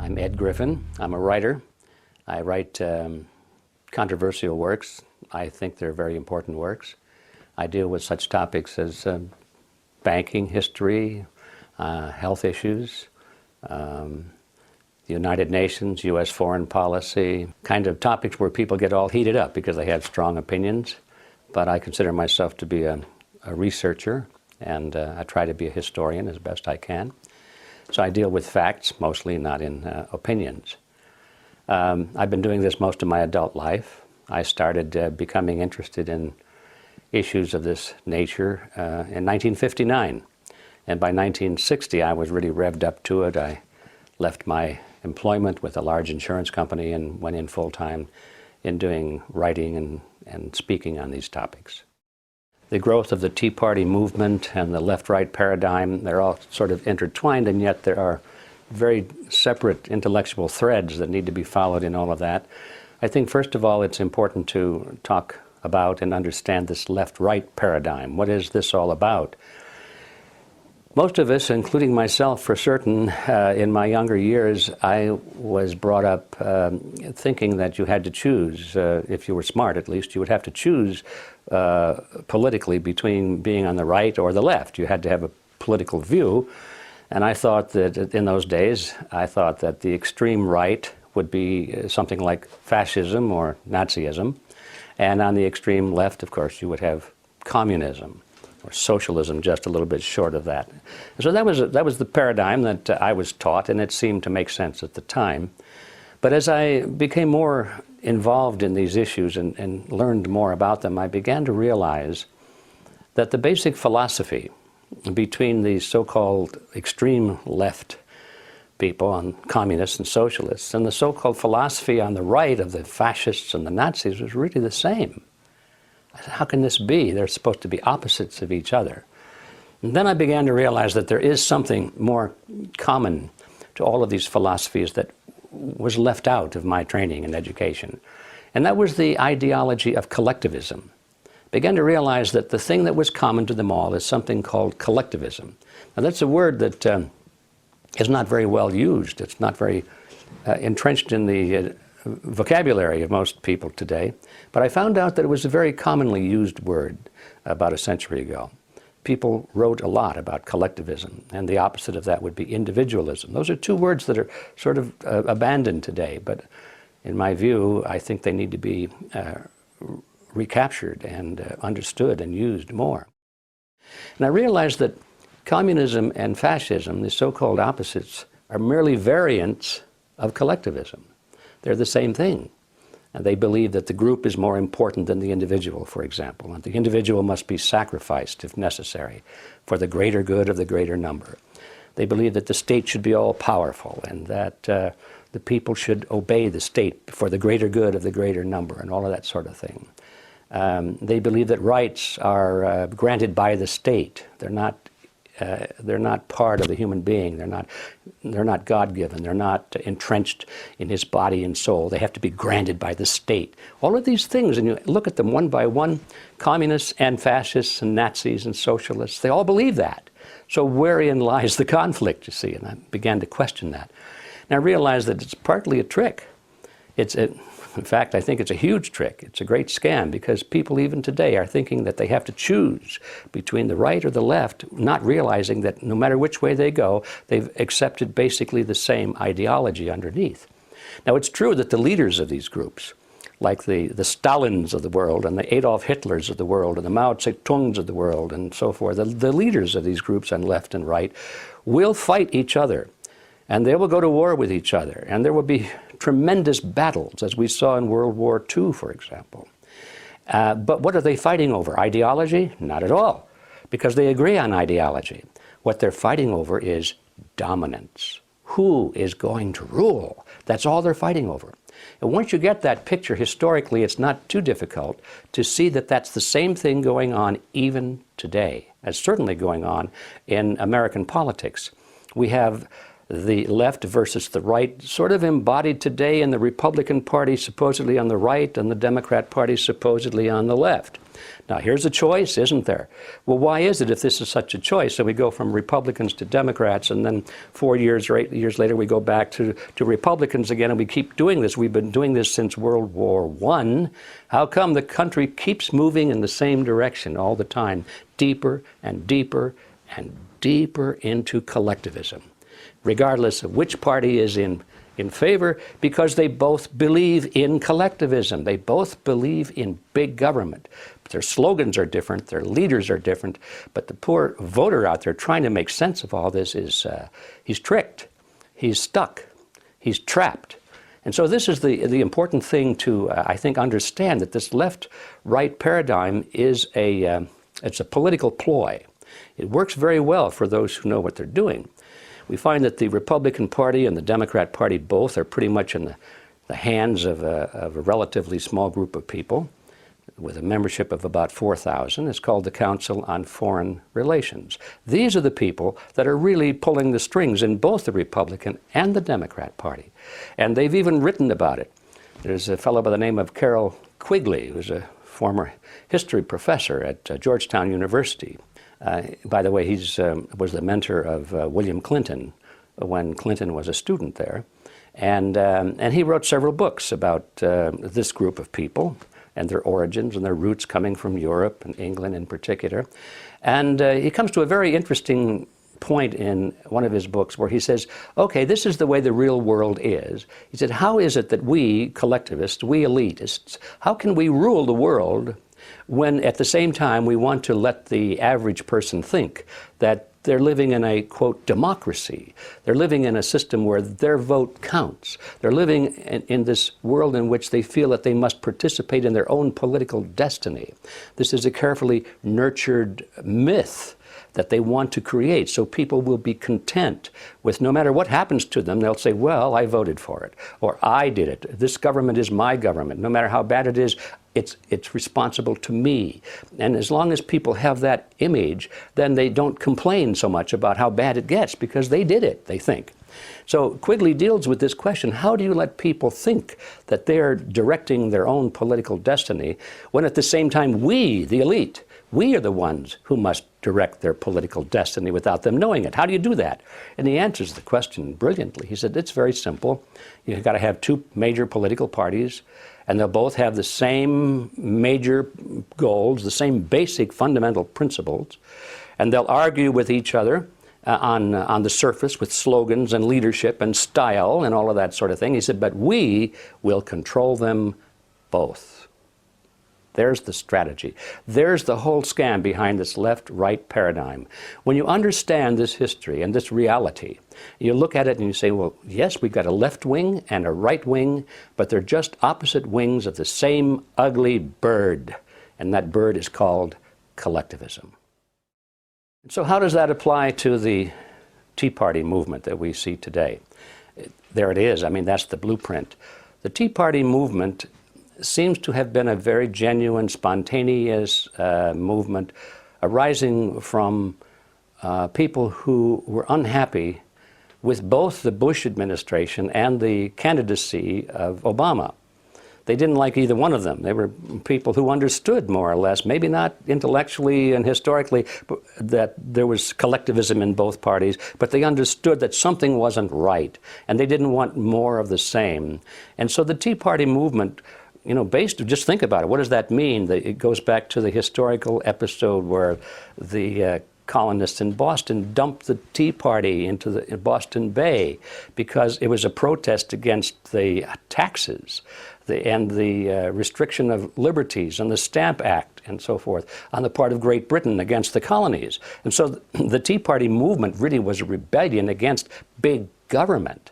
I'm Ed Griffin. I'm a writer. I write controversial works. I think they're very important works. I deal with such topics as banking history, health issues, the United Nations, U.S. foreign policy, kind of topics where people get all heated up because they have strong opinions. But I consider myself to be a researcher, and I try to be a historian as best I can. So I deal with facts, mostly, not in opinions. I've been doing this most of my adult life. I started becoming interested in issues of this nature in 1959. And by 1960, I was really revved up to it. I left my employment with a large insurance company and went in full-time in doing writing and speaking on these topics. The growth of the Tea Party movement and the left-right paradigm, they're all sort of intertwined, and yet there are very separate intellectual threads that need to be followed in all of that. I think, first of all, it's important to talk about and understand this left-right paradigm. What is this all about? Most of us, including myself for certain, in my younger years, I was brought up thinking that you had to choose, if you were smart at least, you would have to choose politically between being on the right or the left. You had to have a political view. And I thought that in those days, I thought that the extreme right would be something like fascism or Nazism. And on the extreme left, of course, you would have communism or socialism, just a little bit short of that. So that was the paradigm that I was taught, and it seemed to make sense at the time. But as I became more involved in these issues and learned more about them, I began to realize that the basic philosophy between the so-called extreme left people, on communists and socialists, and the so-called philosophy on the right of the fascists and the Nazis was really the same. I said, how can this be? They're supposed to be opposites of each other. And then I began to realize that there is something more common to all of these philosophies that was left out of my training and education. And that was the ideology of collectivism. I began to realize that the thing that was common to them all is something called collectivism. Now that's a word that is not very well used. It's not very entrenched in the vocabulary of most people today. But I found out that it was a very commonly used word about a century ago. People wrote a lot about collectivism, and the opposite of that would be individualism. Those are two words that are sort of abandoned today, but in my view, I think they need to be recaptured and understood and used more. And I realized that communism and fascism, the so-called opposites, are merely variants of collectivism. They're the same thing. And they believe that the group is more important than the individual, for example, and the individual must be sacrificed, if necessary, for the greater good of the greater number. They believe that the state should be all-powerful and that the people should obey the state for the greater good of the greater number and all of that sort of thing. They believe that rights are granted by the state. They're not part of the human being. They're not God-given. They're not entrenched in his body and soul. They have to be granted by the state. All of these things, and you look at them one by one, communists and fascists and Nazis and socialists, they all believe that. So wherein lies the conflict, you see? And I began to question that. And I realized that it's partly a trick. In fact, I think it's a huge trick. It's a great scam because people even today are thinking that they have to choose between the right or the left, not realizing that no matter which way they go, they've accepted basically the same ideology underneath. Now, it's true that the leaders of these groups, like the Stalins of the world and the Adolf Hitlers of the world and the Mao Zedongs of the world and so forth, the leaders of these groups on left and right will fight each other. And they will go to war with each other. And there will be tremendous battles, as we saw in World War II, for example. But what are they fighting over? Ideology? Not at all, because they agree on ideology. What they're fighting over is dominance. Who is going to rule? That's all they're fighting over. And once you get that picture historically, it's not too difficult to see that that's the same thing going on even today, as certainly going on in American politics. We have the left versus the right, sort of embodied today in the Republican Party supposedly on the right and the Democrat Party supposedly on the left. Now, here's a choice, isn't there? Well, why is it if this is such a choice? So we go from Republicans to Democrats, and then 4 years or 8 years later, we go back to Republicans again, and we keep doing this. We've been doing this since World War I. How come the country keeps moving in the same direction all the time, deeper and deeper and deeper into collectivism, regardless of which party is in favor, because they both believe in collectivism. They both believe in big government. Their slogans are different, their leaders are different, but the poor voter out there trying to make sense of all this is, he's tricked, he's stuck, he's trapped. And so this is the important thing to, I think, understand, that this left-right paradigm is it's a political ploy. It works very well for those who know what they're doing. We find that the Republican Party and the Democrat Party both are pretty much in the hands of a relatively small group of people with a membership of about 4,000. It's called the Council on Foreign Relations. These are the people that are really pulling the strings in both the Republican and the Democrat Party. And they've even written about it. There's a fellow by the name of Carroll Quigley, who's a former history professor at Georgetown University. By the way, he was the mentor of William Clinton when Clinton was a student there. And he wrote several books about this group of people and their origins and their roots coming from Europe and England in particular. And he comes to a very interesting point in one of his books where he says, okay, this is the way the real world is. He said, how is it that we collectivists, we elitists, how can we rule the world when at the same time we want to let the average person think that they're living in a, quote, democracy. They're living in a system where their vote counts. They're living in this world in which they feel that they must participate in their own political destiny. This is a carefully nurtured myth that they want to create, so people will be content with, no matter what happens to them, they'll say, well, I voted for it, or I did it. This government is my government. No matter how bad it is, it's responsible to me. And as long as people have that image, then they don't complain so much about how bad it gets, because they did it, they think. So Quigley deals with this question: how do you let people think that they're directing their own political destiny when at the same time we, the elite, we are the ones who must direct their political destiny without them knowing it? How do you do that? And he answers the question brilliantly. He said, it's very simple. You've got to have two major political parties, and they'll both have the same major goals, the same basic fundamental principles, and they'll argue with each other on the surface with slogans and leadership and style and all of that sort of thing. He said, but we will control them both. There's the strategy. There's the whole scam behind this left-right paradigm. When you understand this history and this reality, you look at it and you say, well, yes, we've got a left wing and a right wing, but they're just opposite wings of the same ugly bird, and that bird is called collectivism. So how does that apply to the Tea Party movement that we see today? There it is. I mean, that's the blueprint. The Tea Party movement seems to have been a very genuine, spontaneous movement arising from people who were unhappy with both the Bush administration and the candidacy of Obama. They didn't like either one of them. They were people who understood, more or less, maybe not intellectually and historically, that there was collectivism in both parties, but they understood that something wasn't right, and they didn't want more of the same. And so the Tea Party movement, you know, just think about it. What does that mean? It goes back to the historical episode where the colonists in Boston dumped the Tea Party into the Boston Bay because it was a protest against the taxes and the restriction of liberties and the Stamp Act and so forth on the part of Great Britain against the colonies. And so the Tea Party movement really was a rebellion against big government,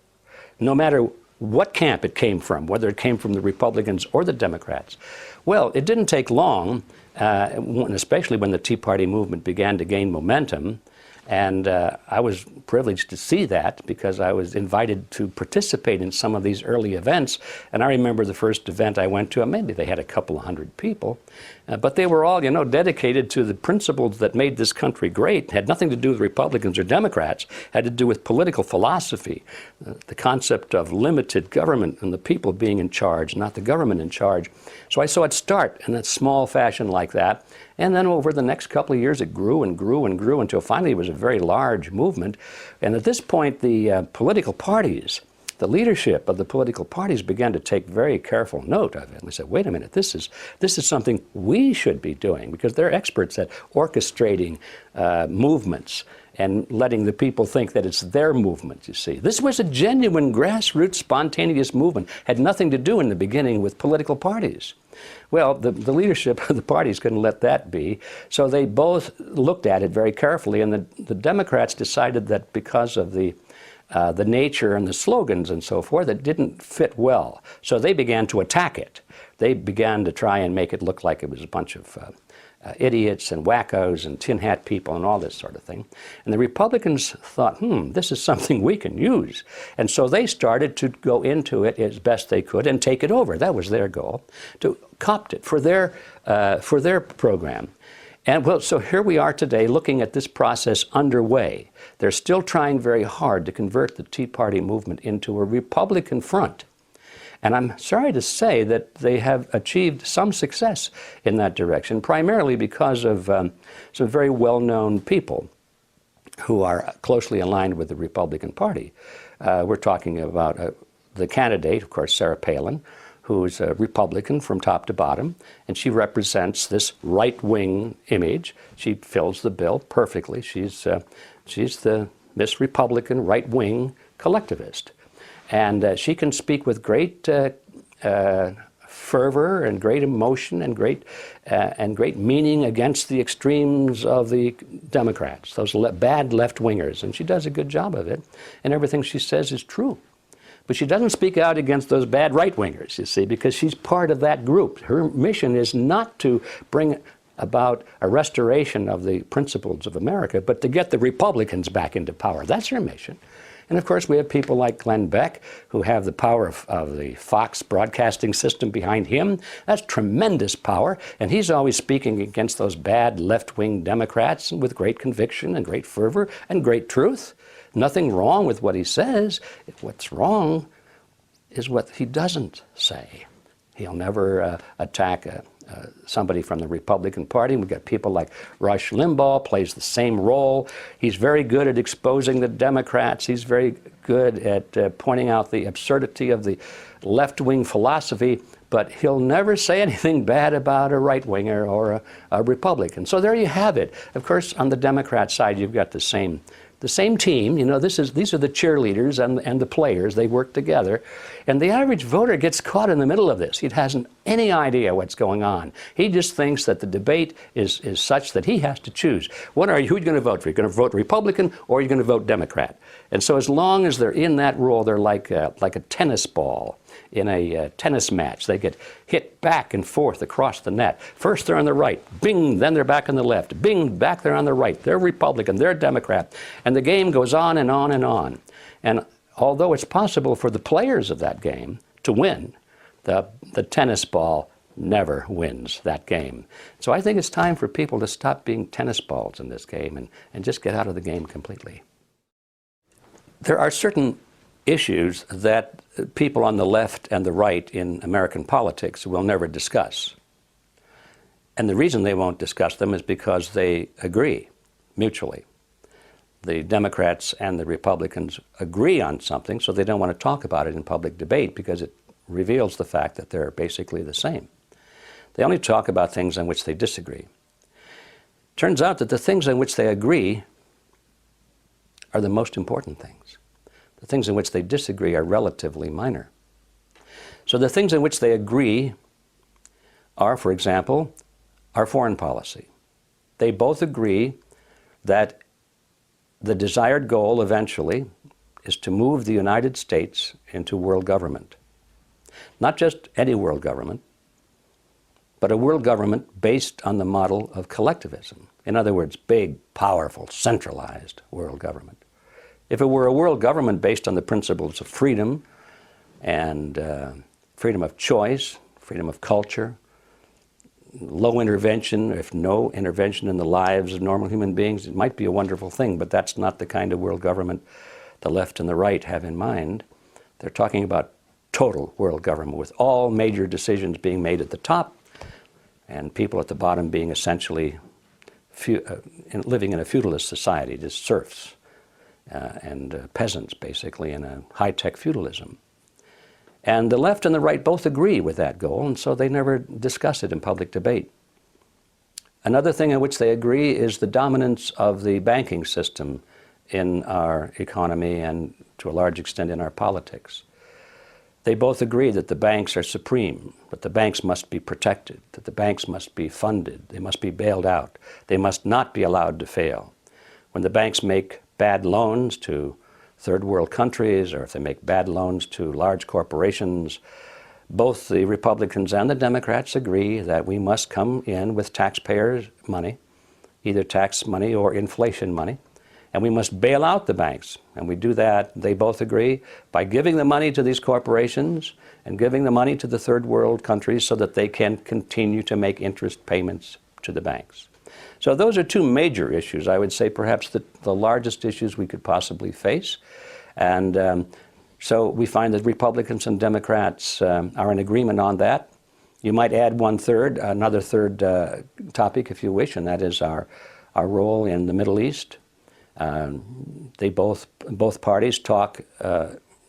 no matter what camp it came from, whether it came from the Republicans or the Democrats. Well, it didn't take long, especially when the Tea Party movement began to gain momentum, And I was privileged to see that because I was invited to participate in some of these early events. And I remember the first event I went to, maybe they had a couple of hundred people, but they were all, you know, dedicated to the principles that made this country great. It had nothing to do with Republicans or Democrats. It had to do with political philosophy, the concept of limited government and the people being in charge, not the government in charge. So I saw it start in a small fashion like that. And then over the next couple of years, it grew and grew and grew until finally it was a very large movement. And at this point, the political parties, the leadership of the political parties began to take very careful note of it. And they said, wait a minute, this is something we should be doing, because they're experts at orchestrating movements and letting the people think that it's their movement, you see. This was a genuine grassroots spontaneous movement. Had nothing to do in the beginning with political parties. Well, the leadership of the parties couldn't let that be, so they both looked at it very carefully, and the Democrats decided that because of the nature and the slogans and so forth, it didn't fit well. So they began to attack it. They began to try and make it look like it was a bunch of idiots and wackos and tin hat people and all this sort of thing. And the Republicans thought, this is something we can use. And so they started to go into it as best they could and take it over. That was their goal, to copt it for their program. And well, so here we are today looking at this process underway. They're still trying very hard to convert the Tea Party movement into a Republican front. And I'm sorry to say that they have achieved some success in that direction, primarily because of some very well-known people who are closely aligned with the Republican Party. We're talking about the candidate, of course, Sarah Palin, who is a Republican from top to bottom, and she represents this right-wing image. She fills the bill perfectly. She's the Miss Republican right-wing collectivist. And she can speak with great fervor and great emotion and great meaning against the extremes of the Democrats, those bad left-wingers. And she does a good job of it, and everything she says is true. But she doesn't speak out against those bad right-wingers, you see, because she's part of that group. Her mission is not to bring about a restoration of the principles of America, but to get the Republicans back into power. That's her mission. And of course, we have people like Glenn Beck, who have the power of the Fox broadcasting system behind him. That's tremendous power. And he's always speaking against those bad left-wing Democrats with great conviction and great fervor and great truth. Nothing wrong with what he says. What's wrong is what he doesn't say. He'll never attack somebody from the Republican Party. We've got people like Rush Limbaugh, plays the same role. He's very good at exposing the Democrats. He's very good at pointing out the absurdity of the left-wing philosophy, but he'll never say anything bad about a right-winger or a Republican. So there you have it. Of course, on the Democrat side, you've got the same team. You know, these are the cheerleaders and the players. They work together. And the average voter gets caught in the middle of this. He hasn't any idea what's going on. He just thinks that the debate is such that he has to choose. Who are you going to vote for? You're going to vote Republican or you're going to vote Democrat. And so as long as they're in that role, they're like a tennis ball in a tennis match. They get hit back and forth across the net. First they're on the right, bing, then they're back on the left, bing, back there on the right. They're Republican, they're Democrat. And the game goes on and on and on. And although it's possible for the players of that game to win, the tennis ball never wins that game. So I think it's time for people to stop being tennis balls in this game and just get out of the game completely. There are certain issues that people on the left and the right in American politics will never discuss. And the reason they won't discuss them is because they agree mutually. The Democrats and the Republicans agree on something, so they don't want to talk about it in public debate because it reveals the fact that they're basically the same. They only talk about things on which they disagree. Turns out that the things on which they agree are the most important things. The things in which they disagree are relatively minor. So the things in which they agree are, for example, our foreign policy. They both agree that the desired goal eventually is to move the United States into world government. Not just any world government, but a world government based on the model of collectivism. In other words, big, powerful, centralized world government. If it were a world government based on the principles of freedom and freedom of choice, freedom of culture, low intervention, if no intervention in the lives of normal human beings, it might be a wonderful thing, but that's not the kind of world government the left and the right have in mind. They're talking about total world government with all major decisions being made at the top and people at the bottom being essentially living in a feudalist society, just serfs and peasants basically in a high-tech feudalism. And the left and the right both agree with that goal, and so they never discuss it in public debate. Another thing in which they agree is the dominance of the banking system in our economy and to a large extent in our politics. They both agree that the banks are supreme, that the banks must be protected, that the banks must be funded, they must be bailed out, they must not be allowed to fail. When the banks make bad loans to third world countries, or if they make bad loans to large corporations, both the Republicans and the Democrats agree that we must come in with taxpayers' money, either tax money or inflation money, and we must bail out the banks. And we do that, they both agree, by giving the money to these corporations and giving the money to the third world countries so that they can continue to make interest payments to the banks. So those are two major issues, I would say perhaps the largest issues we could possibly face. And so we find that Republicans and Democrats are in agreement on that. You might add another third topic if you wish, and that is our role in the Middle East. Both parties talk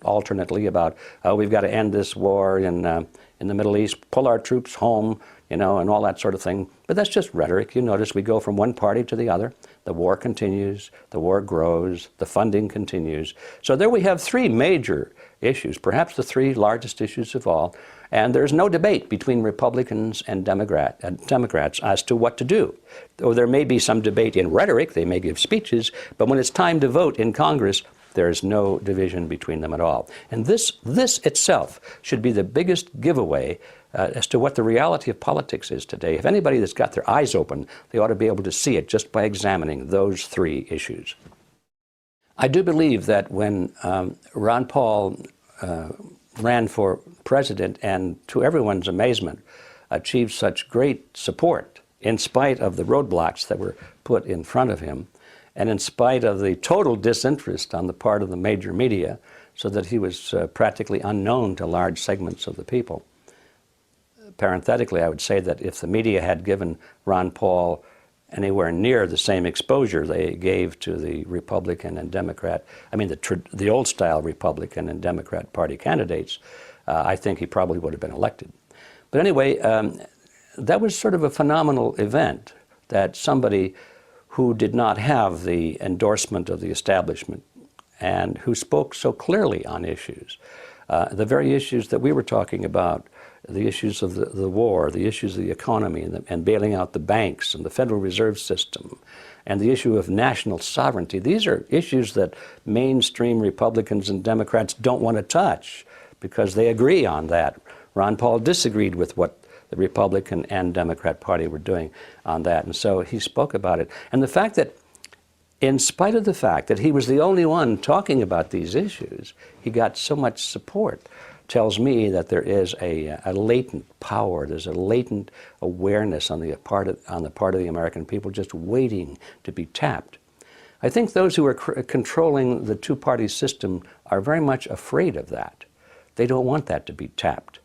alternately about, oh, we've got to end this war in the Middle East, pull our troops home, and all that sort of thing. But that's just rhetoric. You notice we go from one party to the other. The war continues, the war grows, the funding continues. So there we have three major issues, perhaps the three largest issues of all. And there's no debate between Republicans and Democrats as to what to do. Though there may be some debate in rhetoric, they may give speeches, but when it's time to vote in Congress, there is no division between them at all. And this itself should be the biggest giveaway as to what the reality of politics is today. If anybody that's got their eyes open, they ought to be able to see it just by examining those three issues. I do believe that when Ron Paul ran for president and, to everyone's amazement, achieved such great support in spite of the roadblocks that were put in front of him, and in spite of the total disinterest on the part of the major media, so that he was practically unknown to large segments of the people. Parenthetically, I would say that if the media had given Ron Paul anywhere near the same exposure they gave to the Republican and Democrat, the old-style Republican and Democrat Party candidates, I think he probably would have been elected. But anyway, that was sort of a phenomenal event, that somebody who did not have the endorsement of the establishment and who spoke so clearly on issues, the very issues that we were talking about, the issues of the war, the issues of the economy and bailing out the banks and the Federal Reserve System, and the issue of national sovereignty. These are issues that mainstream Republicans and Democrats don't want to touch because they agree on that. Ron Paul disagreed with what the Republican and Democrat Party were doing on that, and so he spoke about it. And the fact that, in spite of the fact that he was the only one talking about these issues, he got so much support, tells me that there is a latent power, there's a latent awareness on the part of the American people just waiting to be tapped. I think those who are controlling the two-party system are very much afraid of that. They don't want that to be tapped.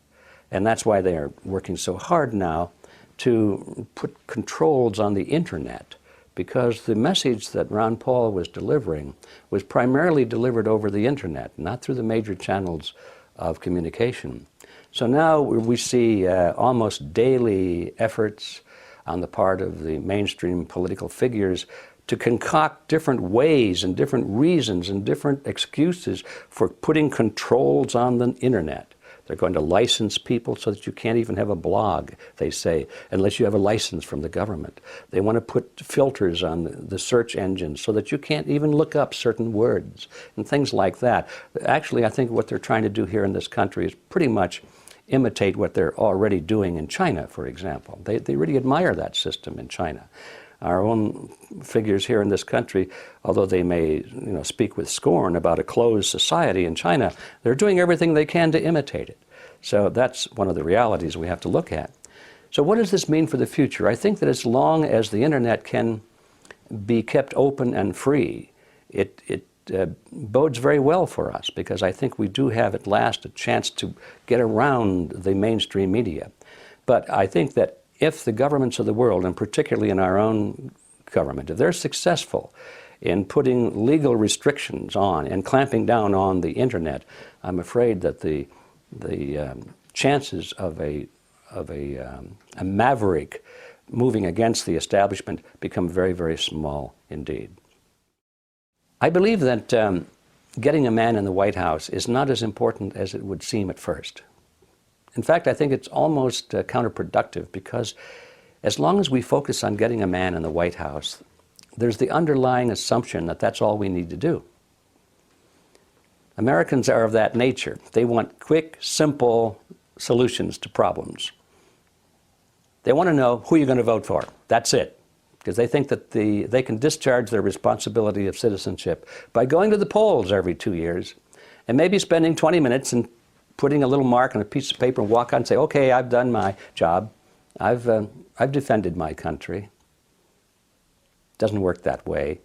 And that's why they are working so hard now to put controls on the internet, because the message that Ron Paul was delivering was primarily delivered over the internet, not through the major channels of communication. So now we see almost daily efforts on the part of the mainstream political figures to concoct different ways and different reasons and different excuses for putting controls on the internet. They're going to license people so that you can't even have a blog, they say, unless you have a license from the government. They want to put filters on the search engines so that you can't even look up certain words and things like that. Actually, I think what they're trying to do here in this country is pretty much imitate what they're already doing in China, for example. They really admire that system in China. Our own figures here in this country, although they may speak with scorn about a closed society in China, they're doing everything they can to imitate it. So that's one of the realities we have to look at. So what does this mean for the future? I think that as long as the internet can be kept open and free, it bodes very well for us, because I think we do have at last a chance to get around the mainstream media. But I think that if the governments of the world, and particularly in our own government, if they're successful in putting legal restrictions on and clamping down on the internet, I'm afraid that the chances of a maverick moving against the establishment become very, very small indeed. I believe that getting a man in the White House is not as important as it would seem at first. In fact, I think it's almost counterproductive, because as long as we focus on getting a man in the White House, there's the underlying assumption that that's all we need to do. Americans are of that nature. They want quick, simple solutions to problems. They want to know who you're going to vote for. That's it. Because they think that they can discharge their responsibility of citizenship by going to the polls every 2 years and maybe spending 20 minutes and putting a little mark on a piece of paper and walk on and say, okay, I've done my job. I've defended my country. Doesn't work that way.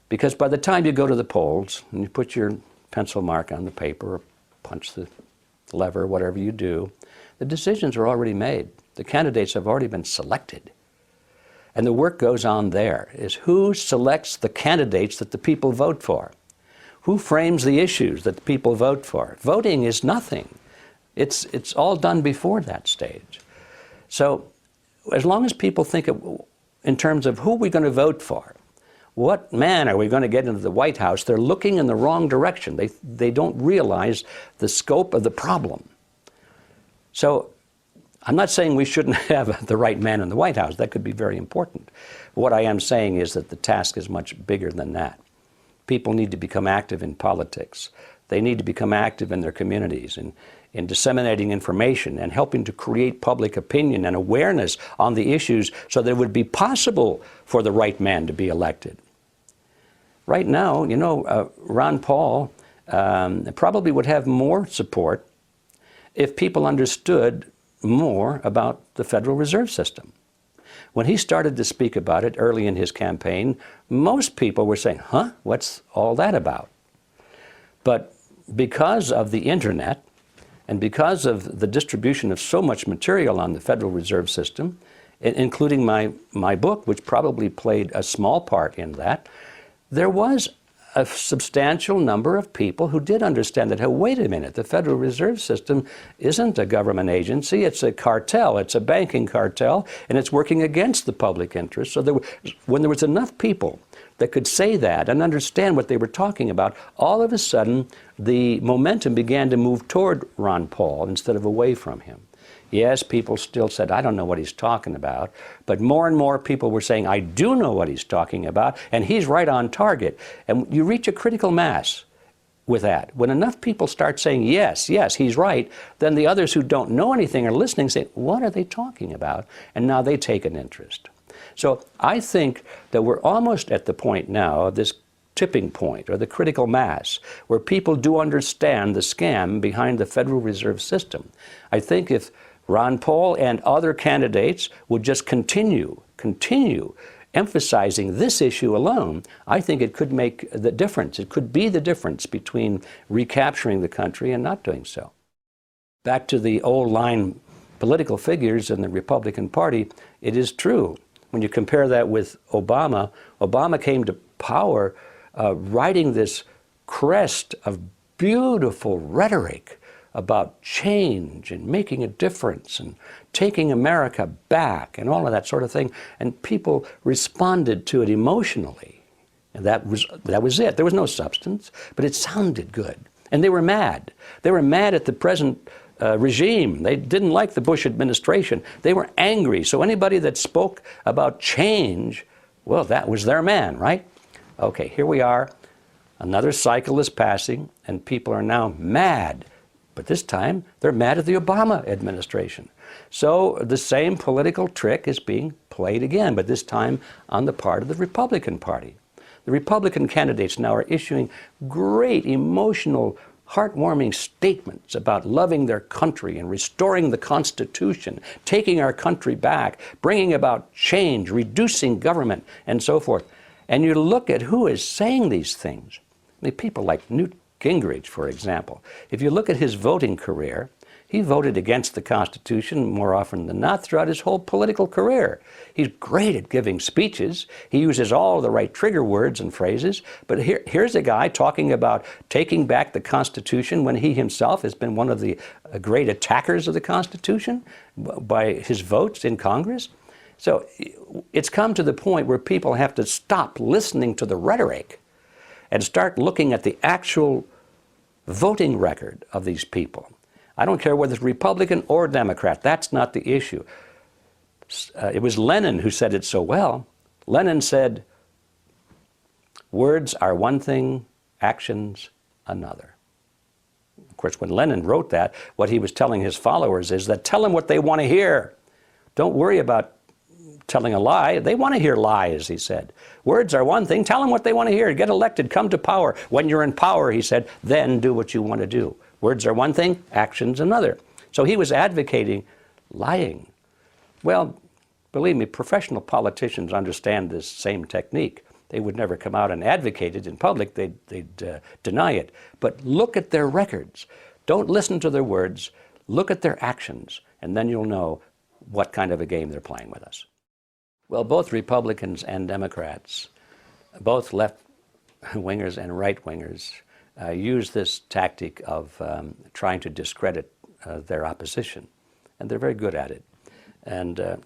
Because by the time you go to the polls and you put your pencil mark on the paper or punch the lever, whatever you do, the decisions are already made. The candidates have already been selected. And the work goes on there, is who selects the candidates that the people vote for? Who frames the issues that the people vote for? Voting is nothing. It's all done before that stage. So as long as people think in terms of who we're going to vote for, what man are we going to get into the White House, they're looking in the wrong direction. They don't realize the scope of the problem. So I'm not saying we shouldn't have the right man in the White House. That could be very important. What I am saying is that the task is much bigger than that. People need to become active in politics. They need to become active in their communities, in disseminating information and helping to create public opinion and awareness on the issues so that it would be possible for the right man to be elected. Right now, Ron Paul probably would have more support if people understood more about the Federal Reserve System. When he started to speak about it early in his campaign, most people were saying, huh, what's all that about? But because of the internet and because of the distribution of so much material on the Federal Reserve System, including my book, which probably played a small part in that, there was a substantial number of people who did understand that, hey, wait a minute, the Federal Reserve System isn't a government agency, it's a cartel, it's a banking cartel, and it's working against the public interest. So when there was enough people that could say that and understand what they were talking about, all of a sudden the momentum began to move toward Ron Paul instead of away from him. Yes, people still said, I don't know what he's talking about, but more and more people were saying, I do know what he's talking about, and he's right on target. And you reach a critical mass with that. When enough people start saying, yes, yes, he's right, then the others who don't know anything are listening say, what are they talking about? And now they take an interest. So I think that we're almost at the point now of this tipping point, or the critical mass, where people do understand the scam behind the Federal Reserve System. I think if Ron Paul and other candidates would just continue emphasizing this issue alone, I think it could make the difference. It could be the difference between recapturing the country and not doing so. Back to the old line political figures in the Republican Party, it is true. When you compare that with Obama, Obama came to power riding this crest of beautiful rhetoric about change and making a difference and taking America back and all of that sort of thing. And people responded to it emotionally. And that was it. There was no substance, but it sounded good. And they were mad. They were mad at the present regime. They didn't like the Bush administration. They were angry. So anybody that spoke about change, well, that was their man, right? Okay, here we are. Another cycle is passing, and people are now mad. But this time, they're mad at the Obama administration. So the same political trick is being played again, but this time on the part of the Republican Party. The Republican candidates now are issuing great emotional, heartwarming statements about loving their country and restoring the Constitution, taking our country back, bringing about change, reducing government, and so forth. And you look at who is saying these things. I mean, people like Newt Gingrich, for example. If you look at his voting career, he voted against the Constitution more often than not throughout his whole political career. He's great at giving speeches. He uses all the right trigger words and phrases. But here's a guy talking about taking back the Constitution when he himself has been one of the great attackers of the Constitution by his votes in Congress. So it's come to the point where people have to stop listening to the rhetoric and start looking at the actual voting record of these people. I don't care whether it's Republican or Democrat. That's not the issue. It was Lenin who said it so well. Lenin said, words are one thing, actions another. Of course, when Lenin wrote that, what he was telling his followers is that tell them what they want to hear. Don't worry about telling a lie. They want to hear lies, he said. Words are one thing. Tell them what they want to hear. Get elected. Come to power. When you're in power, he said, then do what you want to do. Words are one thing, actions another. So he was advocating lying. Well, believe me, professional politicians understand this same technique. They would never come out and advocate it in public. They'd deny it. But look at their records. Don't listen to their words. Look at their actions, and then you'll know what kind of a game they're playing with us. Well, both Republicans and Democrats, both left-wingers and right-wingers, use this tactic of trying to discredit their opposition. And they're very good at it. And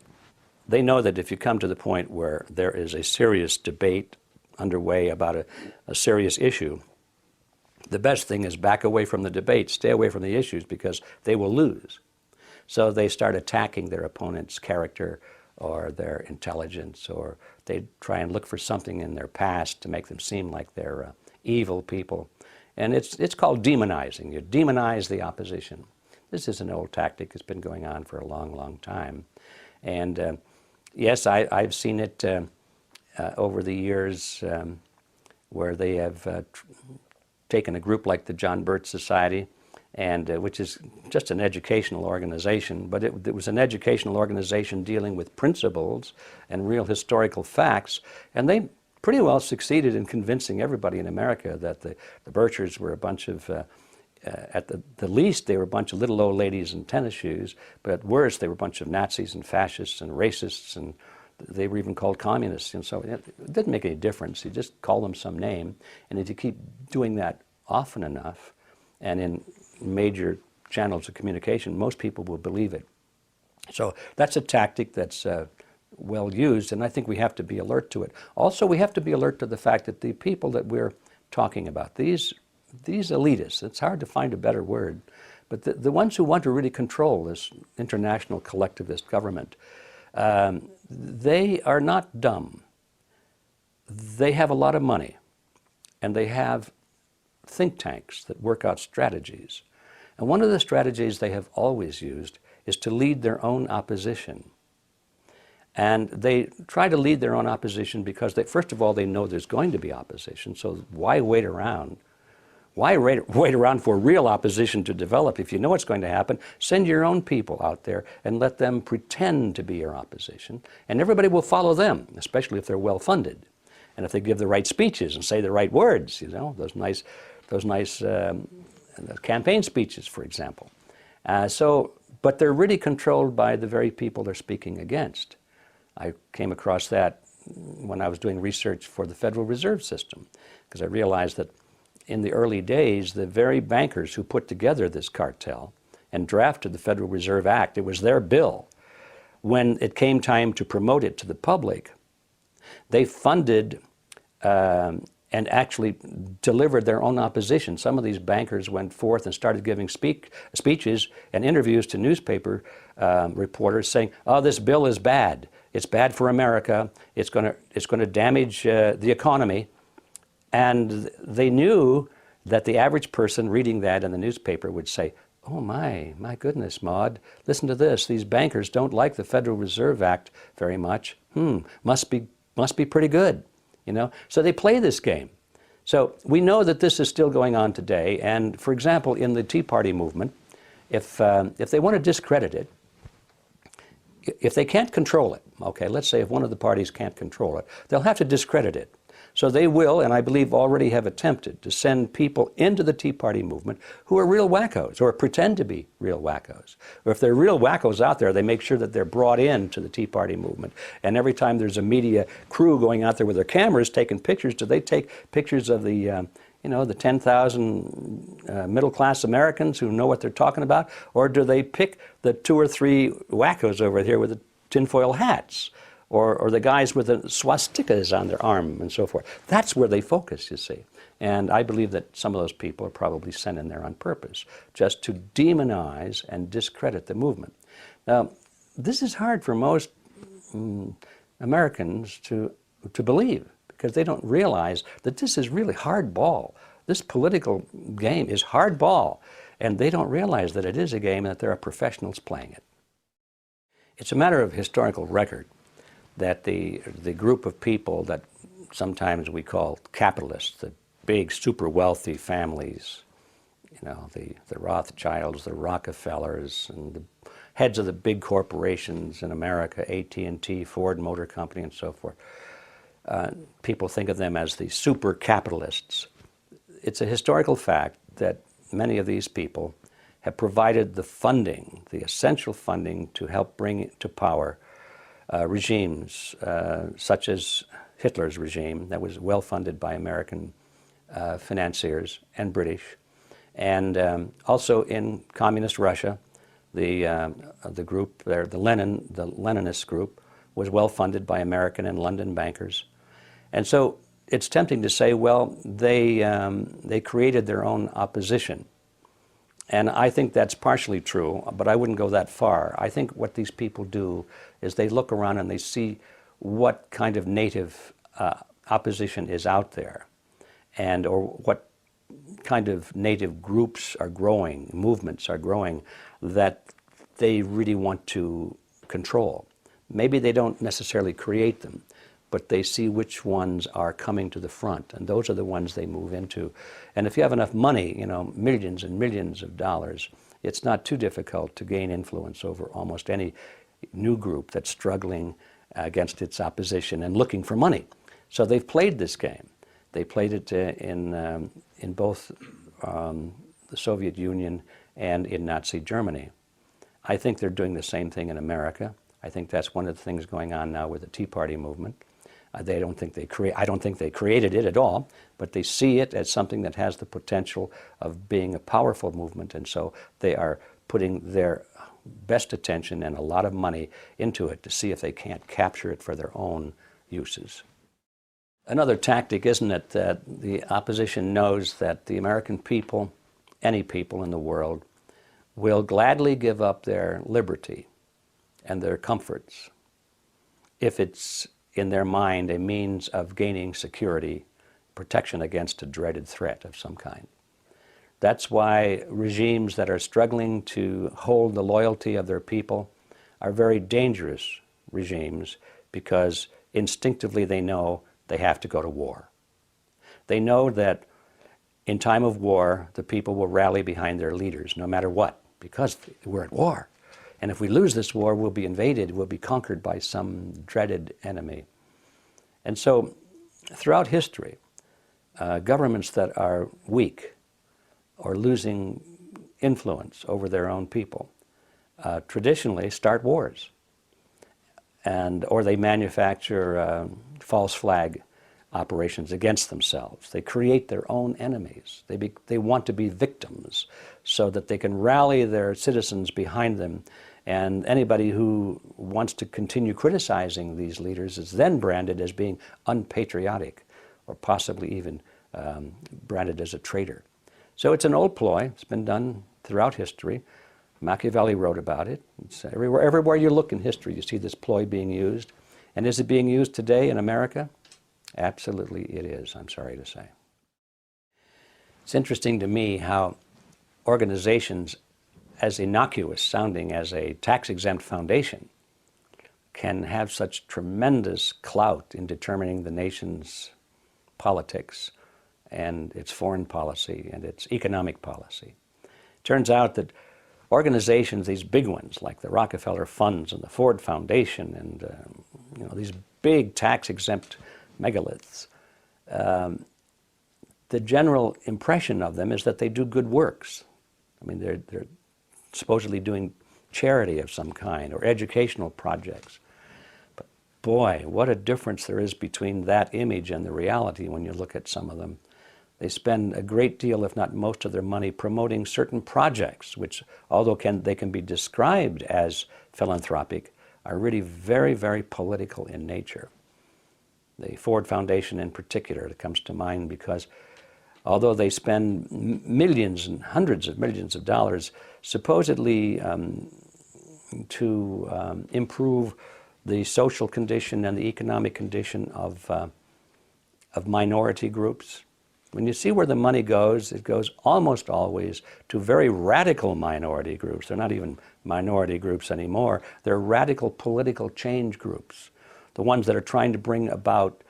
they know that if you come to the point where there is a serious debate underway about a serious issue, the best thing is back away from the debate, stay away from the issues, because they will lose. So they start attacking their opponent's character or their intelligence, or they try and look for something in their past to make them seem like they're evil people. And it's called demonizing. You demonize the opposition. This is an old tactic that's been going on for a long, long time. And yes, I've seen it over the years where they have taken a group like the John Birch Society, and which is just an educational organization, but it was an educational organization dealing with principles and real historical facts, and they pretty well succeeded in convincing everybody in America that the Birchers were a bunch of, at the least, they were a bunch of little old ladies in tennis shoes, but at worst, they were a bunch of Nazis and fascists and racists, and they were even called communists. And so it didn't make any difference. You just call them some name, and if you keep doing that often enough, and in major channels of communication, most people will believe it. So that's a tactic that's well used, and I think we have to be alert to it. Also, we have to be alert to the fact that the people that we're talking about, these elitists, it's hard to find a better word, but the ones who want to really control this international collectivist government, they are not dumb. They have a lot of money, and they have think tanks that work out strategies. And one of the strategies they have always used is to lead their own opposition. And they try to lead their own opposition because, first of all, they know there's going to be opposition, so why wait around? Why wait around for real opposition to develop? If you know what's going to happen, send your own people out there and let them pretend to be your opposition, and everybody will follow them, especially if they're well-funded. And if they give the right speeches and say the right words, you know, those nice campaign speeches, for example. But they're really controlled by the very people they're speaking against. I came across that when I was doing research for the Federal Reserve System, because I realized that in the early days, the very bankers who put together this cartel and drafted the Federal Reserve Act, it was their bill. When it came time to promote it to the public, they funded and actually delivered their own opposition. Some of these bankers went forth and started giving speeches and interviews to newspaper reporters saying, oh, this bill is bad. It's bad for America. It's going to damage the economy. And they knew that the average person reading that in the newspaper would say, oh my goodness, Maud, listen to this. These bankers don't like the Federal Reserve Act very much. Must be pretty good, you know? So they play this game. So we know that this is still going on today. And for example, in the Tea Party movement, if they want to discredit it, if they can't control it, okay, let's say if one of the parties can't control it, they'll have to discredit it. So they will, and I believe already have attempted, to send people into the Tea Party movement who are real wackos or pretend to be real wackos. Or if they're real wackos out there, they make sure that they're brought in to the Tea Party movement. And every time there's a media crew going out there with their cameras taking pictures, do they take pictures of the the 10,000 middle-class Americans who know what they're talking about? Or do they pick the 2 or 3 wackos over here with the tinfoil hats? Or the guys with the swastikas on their arm and so forth? That's where they focus, you see. And I believe that some of those people are probably sent in there on purpose, just to demonize and discredit the movement. Now, this is hard for most Americans to believe, because they don't realize that this is really hardball. This political game is hardball, and they don't realize that it is a game and that there are professionals playing it. It's a matter of historical record that the group of people that sometimes we call capitalists, the big super wealthy families, the Rothschilds, the Rockefellers, and the heads of the big corporations in America, AT&T, Ford Motor Company, and so forth. People think of them as the super capitalists. It's a historical fact that many of these people have provided the funding, the essential funding, to help bring to power regimes such as Hitler's regime that was well funded by American financiers and British, and also in communist Russia, the group there, the Leninist group, was well funded by American and London bankers. And so it's tempting to say, well, they created their own opposition. And I think that's partially true, but I wouldn't go that far. I think what these people do is they look around and they see what kind of native opposition is out there, or what kind of native groups are growing, movements are growing, that they really want to control. Maybe they don't necessarily create them, but they see which ones are coming to the front, and those are the ones they move into. And if you have enough money, millions and millions of dollars, it's not too difficult to gain influence over almost any new group that's struggling against its opposition and looking for money. So they've played this game. They played it in both the Soviet Union and in Nazi Germany. I think they're doing the same thing in America. I think that's one of the things going on now with the Tea Party movement. I don't think they created it at all, but they see it as something that has the potential of being a powerful movement, and so they are putting their best attention and a lot of money into it to see if they can't capture it for their own uses. Another tactic, isn't it, that the opposition knows that the American people, any people in the world, will gladly give up their liberty and their comforts if it's in their mind a means of gaining security, protection against a dreaded threat of some kind. That's why regimes that are struggling to hold the loyalty of their people are very dangerous regimes, because instinctively they know they have to go to war. They know that in time of war, the people will rally behind their leaders no matter what, because we're at war. And if we lose this war, we'll be invaded, we'll be conquered by some dreaded enemy. And so throughout history, governments that are weak or losing influence over their own people traditionally start wars, or they manufacture false flag operations against themselves. They create their own enemies. They want to be victims so that they can rally their citizens behind them, and anybody who wants to continue criticizing these leaders is then branded as being unpatriotic, or possibly even branded as a traitor. So it's an old ploy. It's been done throughout history. Machiavelli wrote about it. It's everywhere you look in history, you see this ploy being used. And is it being used today in America? Absolutely it is, I'm sorry to say. It's interesting to me how organizations as innocuous sounding as a tax-exempt foundation can have such tremendous clout in determining the nation's politics and its foreign policy and its economic policy. Turns out that organizations, these big ones like the Rockefeller Funds and the Ford Foundation and these big tax-exempt megaliths, the general impression of them is that they do good works. I mean, they're supposedly doing charity of some kind or educational projects. But boy, what a difference there is between that image and the reality when you look at some of them. They spend a great deal, if not most of their money, promoting certain projects, which, although they can be described as philanthropic, are really very, very political in nature. The Ford Foundation in particular, it comes to mind because although they spend millions and hundreds of millions of dollars supposedly to improve the social condition and the economic condition of minority groups, when you see where the money goes, it goes almost always to very radical minority groups. They're not even minority groups anymore. They're radical political change groups, the ones that are trying to bring about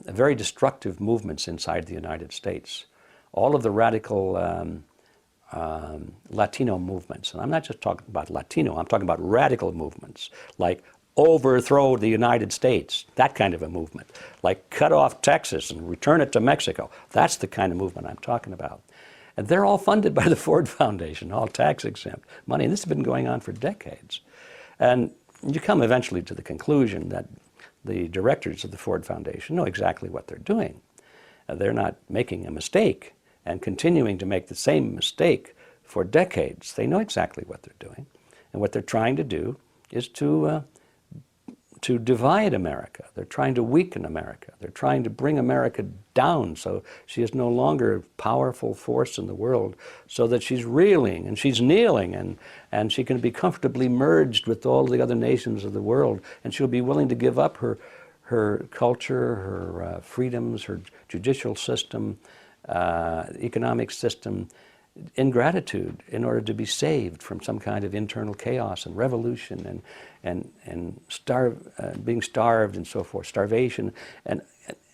very destructive movements inside the United States. All of the radical Latino movements, and I'm not just talking about Latino, I'm talking about radical movements, like overthrow the United States, that kind of a movement, like cut off Texas and return it to Mexico. That's the kind of movement I'm talking about. And they're all funded by the Ford Foundation, all tax-exempt money. And this has been going on for decades. And you come eventually to the conclusion that the directors of the Ford Foundation know exactly what they're doing. They're not making a mistake and continuing to make the same mistake for decades. They know exactly what they're doing. And what they're trying to do is to divide America. They're trying to weaken America. They're trying to bring America down so she is no longer a powerful force in the world, so that she's reeling and she's kneeling and she can be comfortably merged with all the other nations of the world, and she'll be willing to give up her culture, her freedoms, her judicial system, economic system, in gratitude in order to be saved from some kind of internal chaos and revolution and being starved and so forth, starvation. And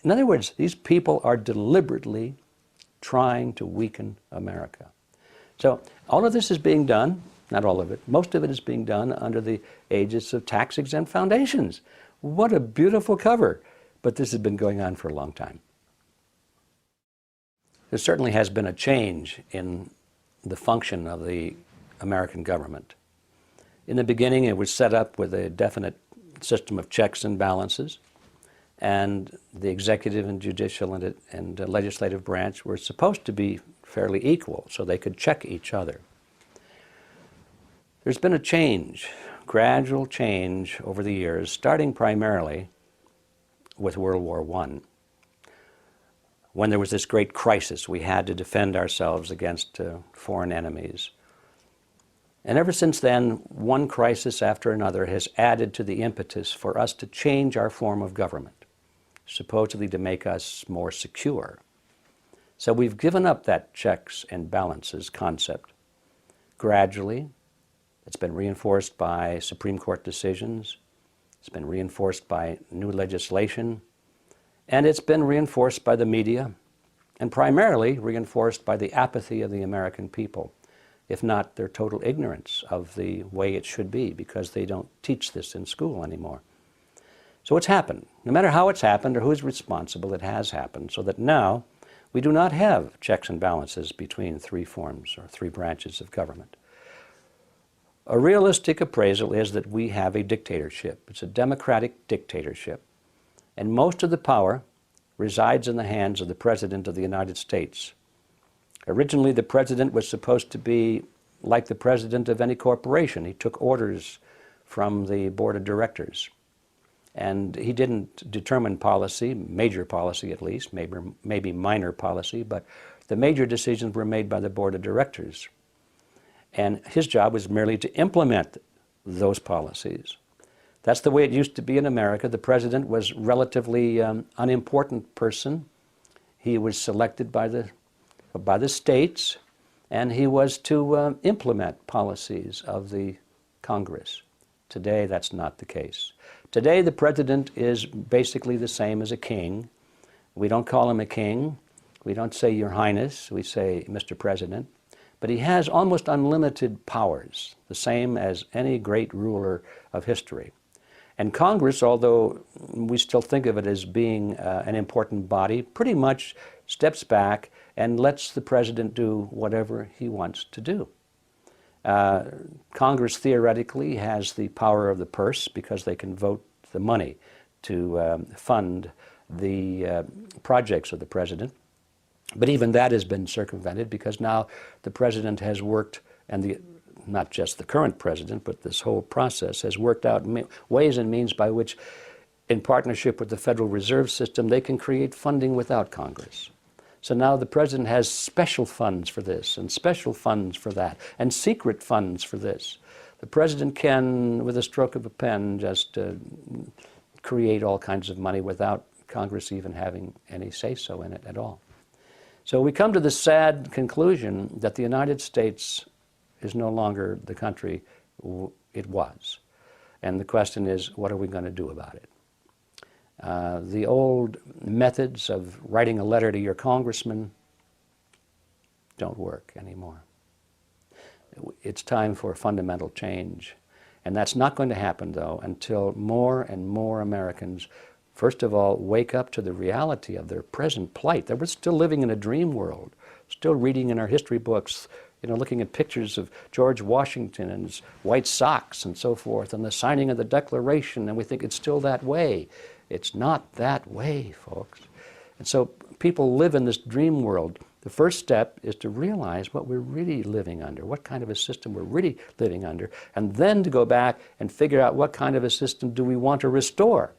in other words, these people are deliberately trying to weaken America. So all of this is being done, not all of it, most of it is being done under the aegis of tax-exempt foundations. What a beautiful cover. But this has been going on for a long time. There certainly has been a change in the function of the American government. In the beginning, it was set up with a definite system of checks and balances, and the executive and judicial and legislative branch were supposed to be fairly equal, so they could check each other. There's been a change, gradual change over the years, starting primarily with World War I. When there was this great crisis, we had to defend ourselves against foreign enemies. And ever since then, one crisis after another has added to the impetus for us to change our form of government, supposedly to make us more secure. So we've given up that checks and balances concept. Gradually, it's been reinforced by Supreme Court decisions, it's been reinforced by new legislation, and it's been reinforced by the media, and primarily reinforced by the apathy of the American people, if not their total ignorance of the way it should be, because they don't teach this in school anymore. So it's happened. No matter how it's happened or who's responsible, it has happened, so that now we do not have checks and balances between three forms or three branches of government. A realistic appraisal is that we have a dictatorship. It's a democratic dictatorship. And most of the power resides in the hands of the President of the United States. Originally, the President was supposed to be like the President of any corporation. He took orders from the Board of Directors. And he didn't determine policy, major policy at least, maybe minor policy, but the major decisions were made by the Board of Directors. And his job was merely to implement those policies. That's the way it used to be in America. The president was a relatively unimportant person. He was selected by the states, and he was to implement policies of the Congress. Today, that's not the case. Today, the president is basically the same as a king. We don't call him a king. We don't say Your Highness. We say Mr. President. But he has almost unlimited powers, the same as any great ruler of history. And Congress, although we still think of it as being an important body, pretty much steps back and lets the president do whatever he wants to do. Congress theoretically has the power of the purse because they can vote the money to fund the projects of the president. But even that has been circumvented because now the president has worked, and not just the current president, but this whole process has worked out ways and means by which, in partnership with the Federal Reserve System, they can create funding without Congress. So now the president has special funds for this and special funds for that and secret funds for this. The president can, with a stroke of a pen, just create all kinds of money without Congress even having any say-so in it at all. So we come to the sad conclusion that the United States is no longer the country it was. And the question is, what are we going to do about it? The old methods of writing a letter to your congressman don't work anymore. It's time for fundamental change. And that's not going to happen, though, until more and more Americans, first of all, wake up to the reality of their present plight. That we're still living in a dream world, still reading in our history books, looking at pictures of George Washington and his white socks and so forth, and the signing of the Declaration, and we think it's still that way. It's not that way, folks. And so people live in this dream world. The first step is to realize what we're really living under, what kind of a system we're really living under, and then to go back and figure out what kind of a system do we want to restore.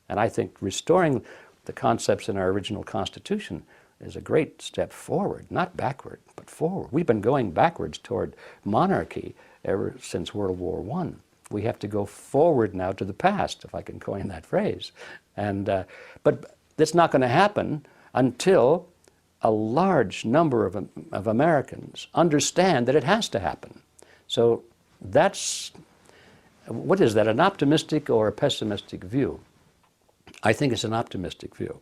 And I think restoring the concepts in our original Constitution is a great step forward, not backward, but forward. We've been going backwards toward monarchy ever since World War I. We have to go forward now to the past, if I can coin that phrase. But that's not going to happen until a large number of Americans understand that it has to happen. So what is that, an optimistic or a pessimistic view? I think it's an optimistic view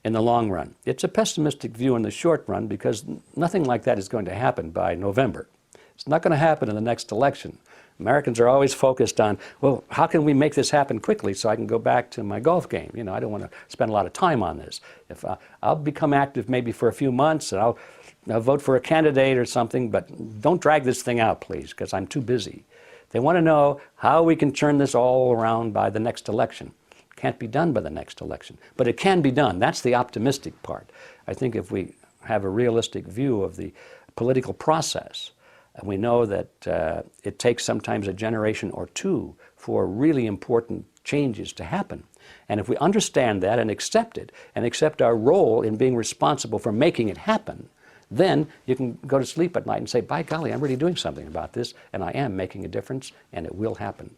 in the long run. It's a pessimistic view in the short run because nothing like that is going to happen by November. It's not going to happen in the next election. Americans are always focused on, well, how can we make this happen quickly so I can go back to my golf game? I don't want to spend a lot of time on this. If I'll become active maybe for a few months and I'll vote for a candidate or something, but don't drag this thing out, please, because I'm too busy. They want to know how we can turn this all around by the next election. Can't be done by the next election, but it can be done. That's the optimistic part. I think if we have a realistic view of the political process, and we know that it takes sometimes a generation or two for really important changes to happen. And if we understand that and accept it, and accept our role in being responsible for making it happen, then you can go to sleep at night and say, by golly, I'm really doing something about this, and I am making a difference, and it will happen.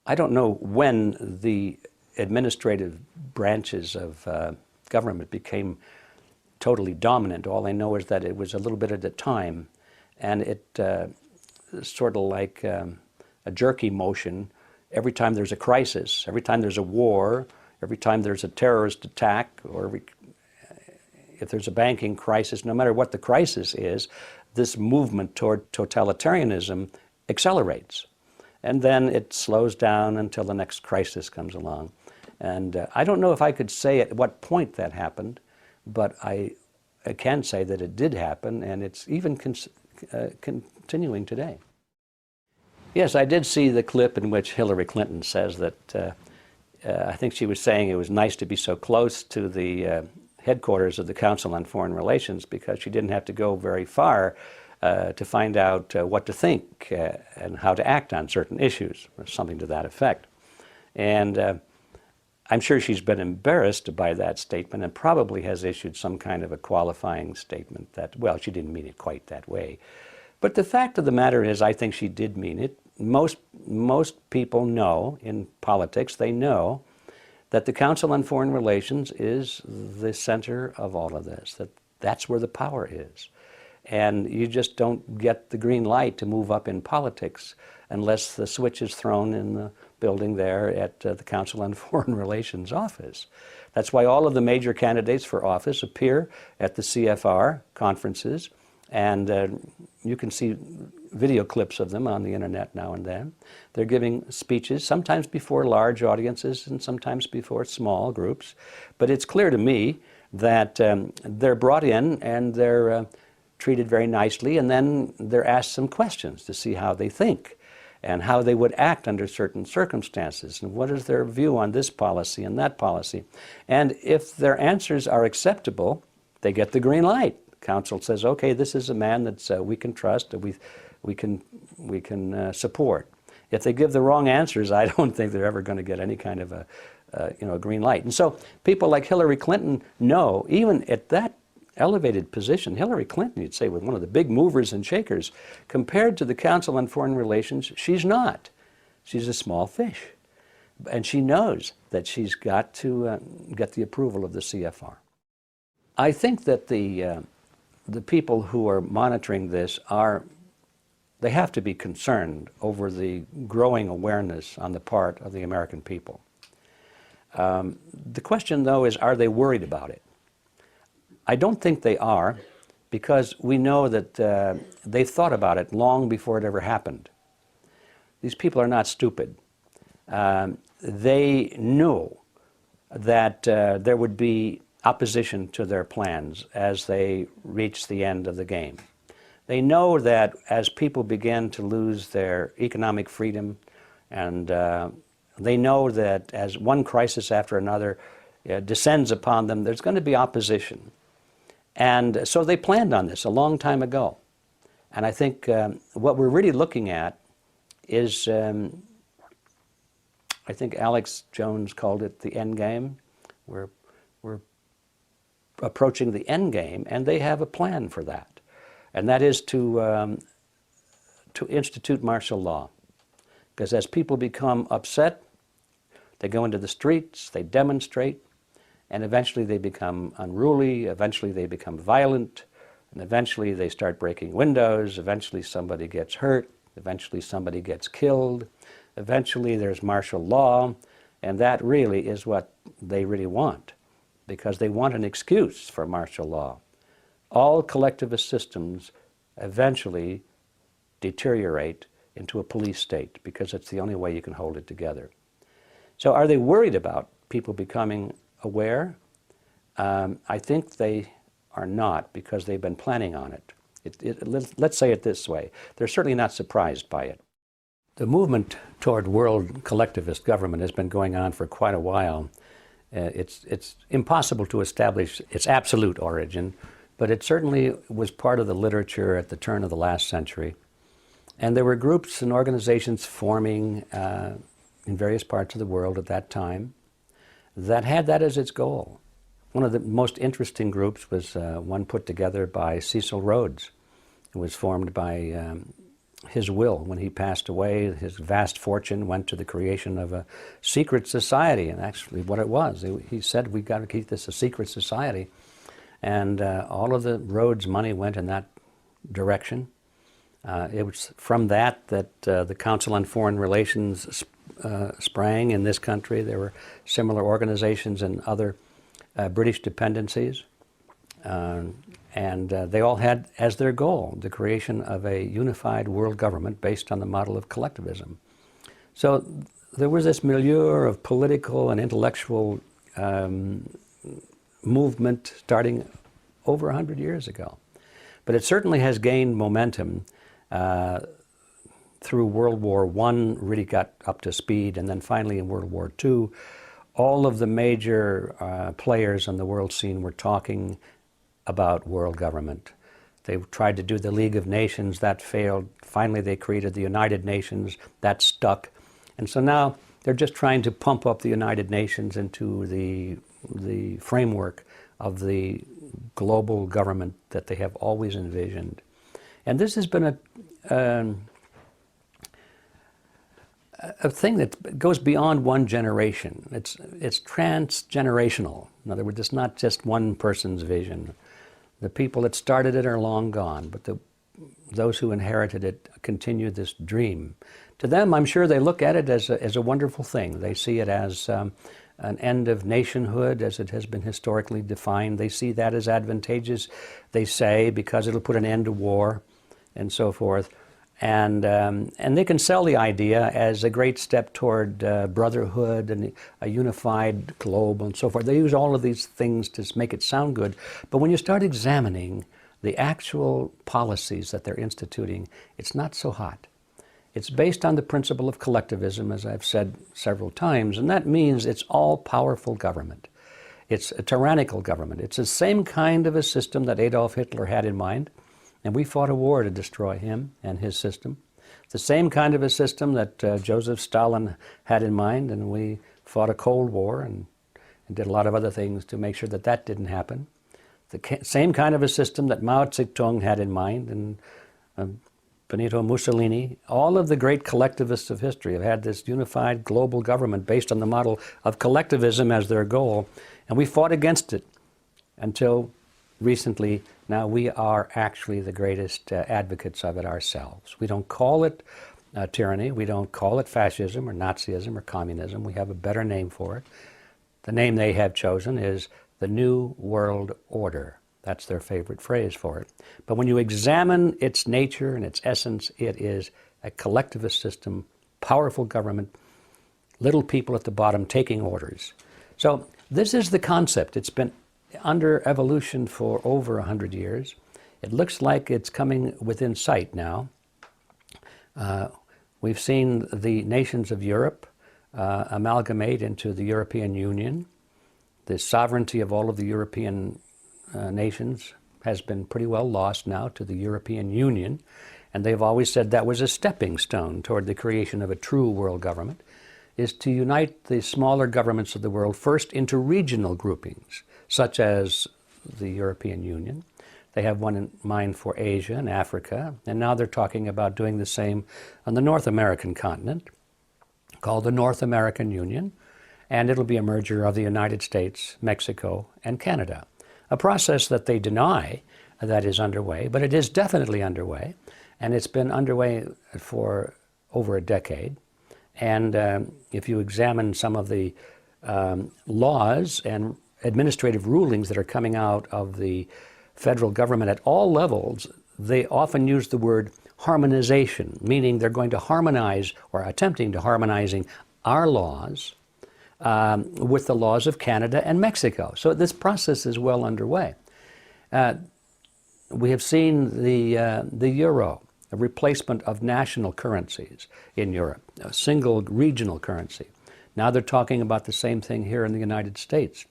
I don't know when the administrative branches of government became totally dominant. All I know is that it was a little bit at a time, and it sort of like a jerky motion. Every time there's a crisis, every time there's a war, every time there's a terrorist attack, or if there's a banking crisis, no matter what the crisis is, this movement toward totalitarianism accelerates. And then it slows down until the next crisis comes along. And I don't know if I could say at what point that happened, but I can say that it did happen, and it's even continuing today. Yes, I did see the clip in which Hillary Clinton says that, I think she was saying it was nice to be so close to the headquarters of the Council on Foreign Relations because she didn't have to go very far to find out what to think and how to act on certain issues, or something to that effect. And I'm sure she's been embarrassed by that statement and probably has issued some kind of a qualifying statement that, well, she didn't mean it quite that way. But the fact of the matter is, I think she did mean it. Most people know in politics, they know that the Council on Foreign Relations is the center of all of this, that's where the power is. And you just don't get the green light to move up in politics unless the switch is thrown in the building there at the Council on Foreign Relations office. That's why all of the major candidates for office appear at the CFR conferences, and you can see video clips of them on the internet now and then. They're giving speeches, sometimes before large audiences and sometimes before small groups. But it's clear to me that they're brought in and they're treated very nicely, and then they're asked some questions to see how they think and how they would act under certain circumstances, and what is their view on this policy and that policy. And if their answers are acceptable, they get the green light. Council says, okay, this is a man that we can trust, and we can support. If they give the wrong answers, I don't think they're ever going to get any kind of a green light. And so people like Hillary Clinton know, even at that elevated position, Hillary Clinton, you'd say, was one of the big movers and shakers. Compared to the Council on Foreign Relations, she's not. She's a small fish. And she knows that she's got to get the approval of the CFR. I think that the people who are monitoring this they have to be concerned over the growing awareness on the part of the American people. The question, though, is, are they worried about it? I don't think they are, because we know that they've thought about it long before it ever happened. These people are not stupid. They knew that there would be opposition to their plans as they reached the end of the game. They know that as people begin to lose their economic freedom, and they know that as one crisis after another descends upon them, there's going to be opposition. And so they planned on this a long time ago. And I think what we're really looking at is, I think Alex Jones called it the end game. We're approaching the end game, and they have a plan for that. And that is to institute martial law. Because as people become upset, they go into the streets, they demonstrate, and eventually they become unruly, eventually they become violent, and eventually they start breaking windows, eventually somebody gets hurt, eventually somebody gets killed, eventually there's martial law, and that really is what they really want, because they want an excuse for martial law. All collectivist systems eventually deteriorate into a police state, because it's the only way you can hold it together. So are they worried about people becoming aware? I think they are not, because they've been planning on it. Let's say it this way. They're certainly not surprised by it. The movement toward world collectivist government has been going on for quite a while. It's impossible to establish its absolute origin, but it certainly was part of the literature at the turn of the last century. And there were groups and organizations forming in various parts of the world at that time that had that as its goal. One of the most interesting groups was one put together by Cecil Rhodes. It was formed by his will. When he passed away, his vast fortune went to the creation of a secret society, and actually what it was. He said, we've got to keep this a secret society. And all of the Rhodes money went in that direction. It was from that the Council on Foreign Relations sprang in this country. There were similar organizations in other British dependencies. And they all had as their goal the creation of a unified world government based on the model of collectivism. So there was this milieu of political and intellectual movement starting over 100 years ago. But it certainly has gained momentum through World War I, really got up to speed, and then finally in World War II, all of the major players on the world scene were talking about world government. They tried to do the League of Nations, that failed. Finally they created the United Nations, that stuck. And so now they're just trying to pump up the United Nations into the framework of the global government that they have always envisioned. And this has been a thing that goes beyond one generation. It's transgenerational. In other words, it's not just one person's vision. The people that started it are long gone, but those who inherited it continue this dream. To them, I'm sure they look at it as a wonderful thing. They see it as an end of nationhood as it has been historically defined. They see that as advantageous, they say, because it'll put an end to war and so forth. And they can sell the idea as a great step toward brotherhood and a unified globe and so forth. They use all of these things to make it sound good. But when you start examining the actual policies that they're instituting, it's not so hot. It's based on the principle of collectivism, as I've said several times, and that means it's all-powerful government. It's a tyrannical government. It's the same kind of a system that Adolf Hitler had in mind, and we fought a war to destroy him and his system. It's the same kind of a system that Joseph Stalin had in mind, and we fought a Cold War and did a lot of other things to make sure that that didn't happen. The same kind of a system that Mao Zedong had in mind, and Benito Mussolini. All of the great collectivists of history have had this unified global government based on the model of collectivism as their goal, and we fought against it until recently. Now we are actually the greatest advocates of it ourselves. We don't call it tyranny. We don't call it fascism or Nazism or communism. We have a better name for it. The name they have chosen is the New World Order. That's their favorite phrase for it. But when you examine its nature and its essence, it is a collectivist system, powerful government, little people at the bottom taking orders. So this is the concept. It's been under evolution for over 100 years. It looks like it's coming within sight now. We've seen the nations of Europe amalgamate into the European Union. The sovereignty of all of the European nations has been pretty well lost now to the European Union, and they've always said that was a stepping stone toward the creation of a true world government, is to unite the smaller governments of the world first into regional groupings, such as the European Union. They have one in mind for Asia and Africa, and now they're talking about doing the same on the North American continent, called the North American Union, and it'll be a merger of the United States, Mexico, and Canada. A process that they deny that is underway, but it is definitely underway, and it's been underway for over a decade. And if you examine some of the laws and administrative rulings that are coming out of the federal government at all levels, they often use the word harmonization, meaning they're going to harmonize or attempting to harmonizing our laws with the laws of Canada and Mexico. So this process is well underway. We have seen the euro, a replacement of national currencies in Europe, a single regional currency. Now they're talking about the same thing here in the United States.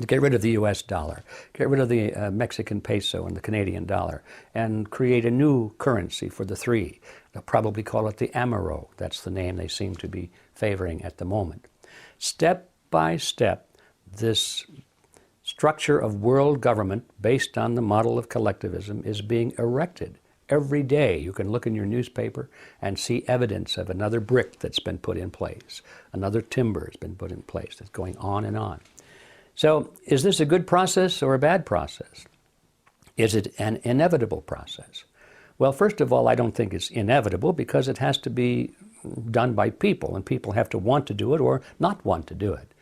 To get rid of the US dollar, get rid of the Mexican peso and the Canadian dollar, and create a new currency for the three. They'll probably call it the Amero. That's the name they seem to be favoring at the moment. Step by step, this structure of world government based on the model of collectivism is being erected. Every day you can look in your newspaper and see evidence of another brick that's been put in place, another timber has been put in place. It's going on and on. So is this a good process or a bad process? Is it an inevitable process? Well, first of all, I don't think it's inevitable because it has to be done by people, and people have to want to do it or not want to do it.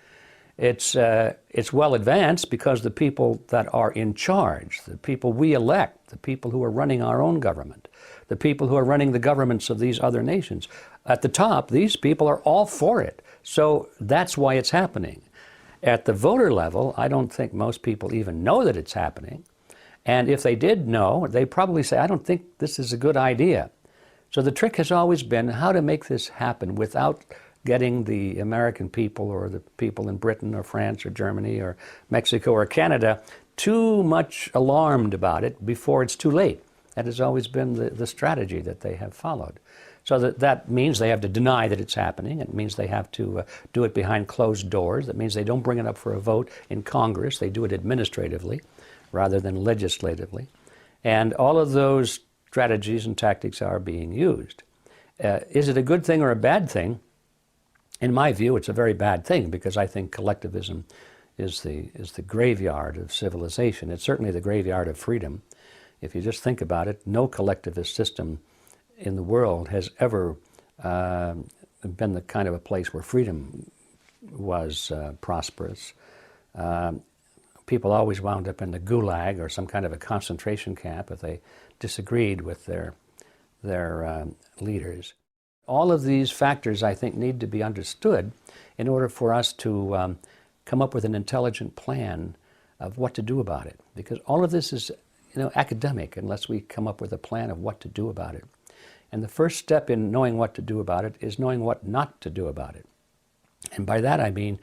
It's well advanced because the people that are in charge, the people we elect, the people who are running our own government, the people who are running the governments of these other nations, at the top, these people are all for it. So that's why it's happening. At the voter level, I don't think most people even know that it's happening. And if they did know, they'd probably say, I don't think this is a good idea. So the trick has always been how to make this happen without getting the American people or the people in Britain or France or Germany or Mexico or Canada too much alarmed about it before it's too late. That has always been the strategy that they have followed. So that means they have to deny that it's happening. It means they have to do it behind closed doors. That means they don't bring it up for a vote in Congress. They do it administratively rather than legislatively. And all of those strategies and tactics are being used. Is it a good thing or a bad thing? In my view, it's a very bad thing because I think collectivism is the graveyard of civilization. It's certainly the graveyard of freedom. If you just think about it, no collectivist system in the world has ever been the kind of a place where freedom was prosperous. People always wound up in the gulag or some kind of a concentration camp if they disagreed with their leaders. All of these factors, I think, need to be understood in order for us to come up with an intelligent plan of what to do about it. Because all of this is, academic unless we come up with a plan of what to do about it. And the first step in knowing what to do about it is knowing what not to do about it. And by that I mean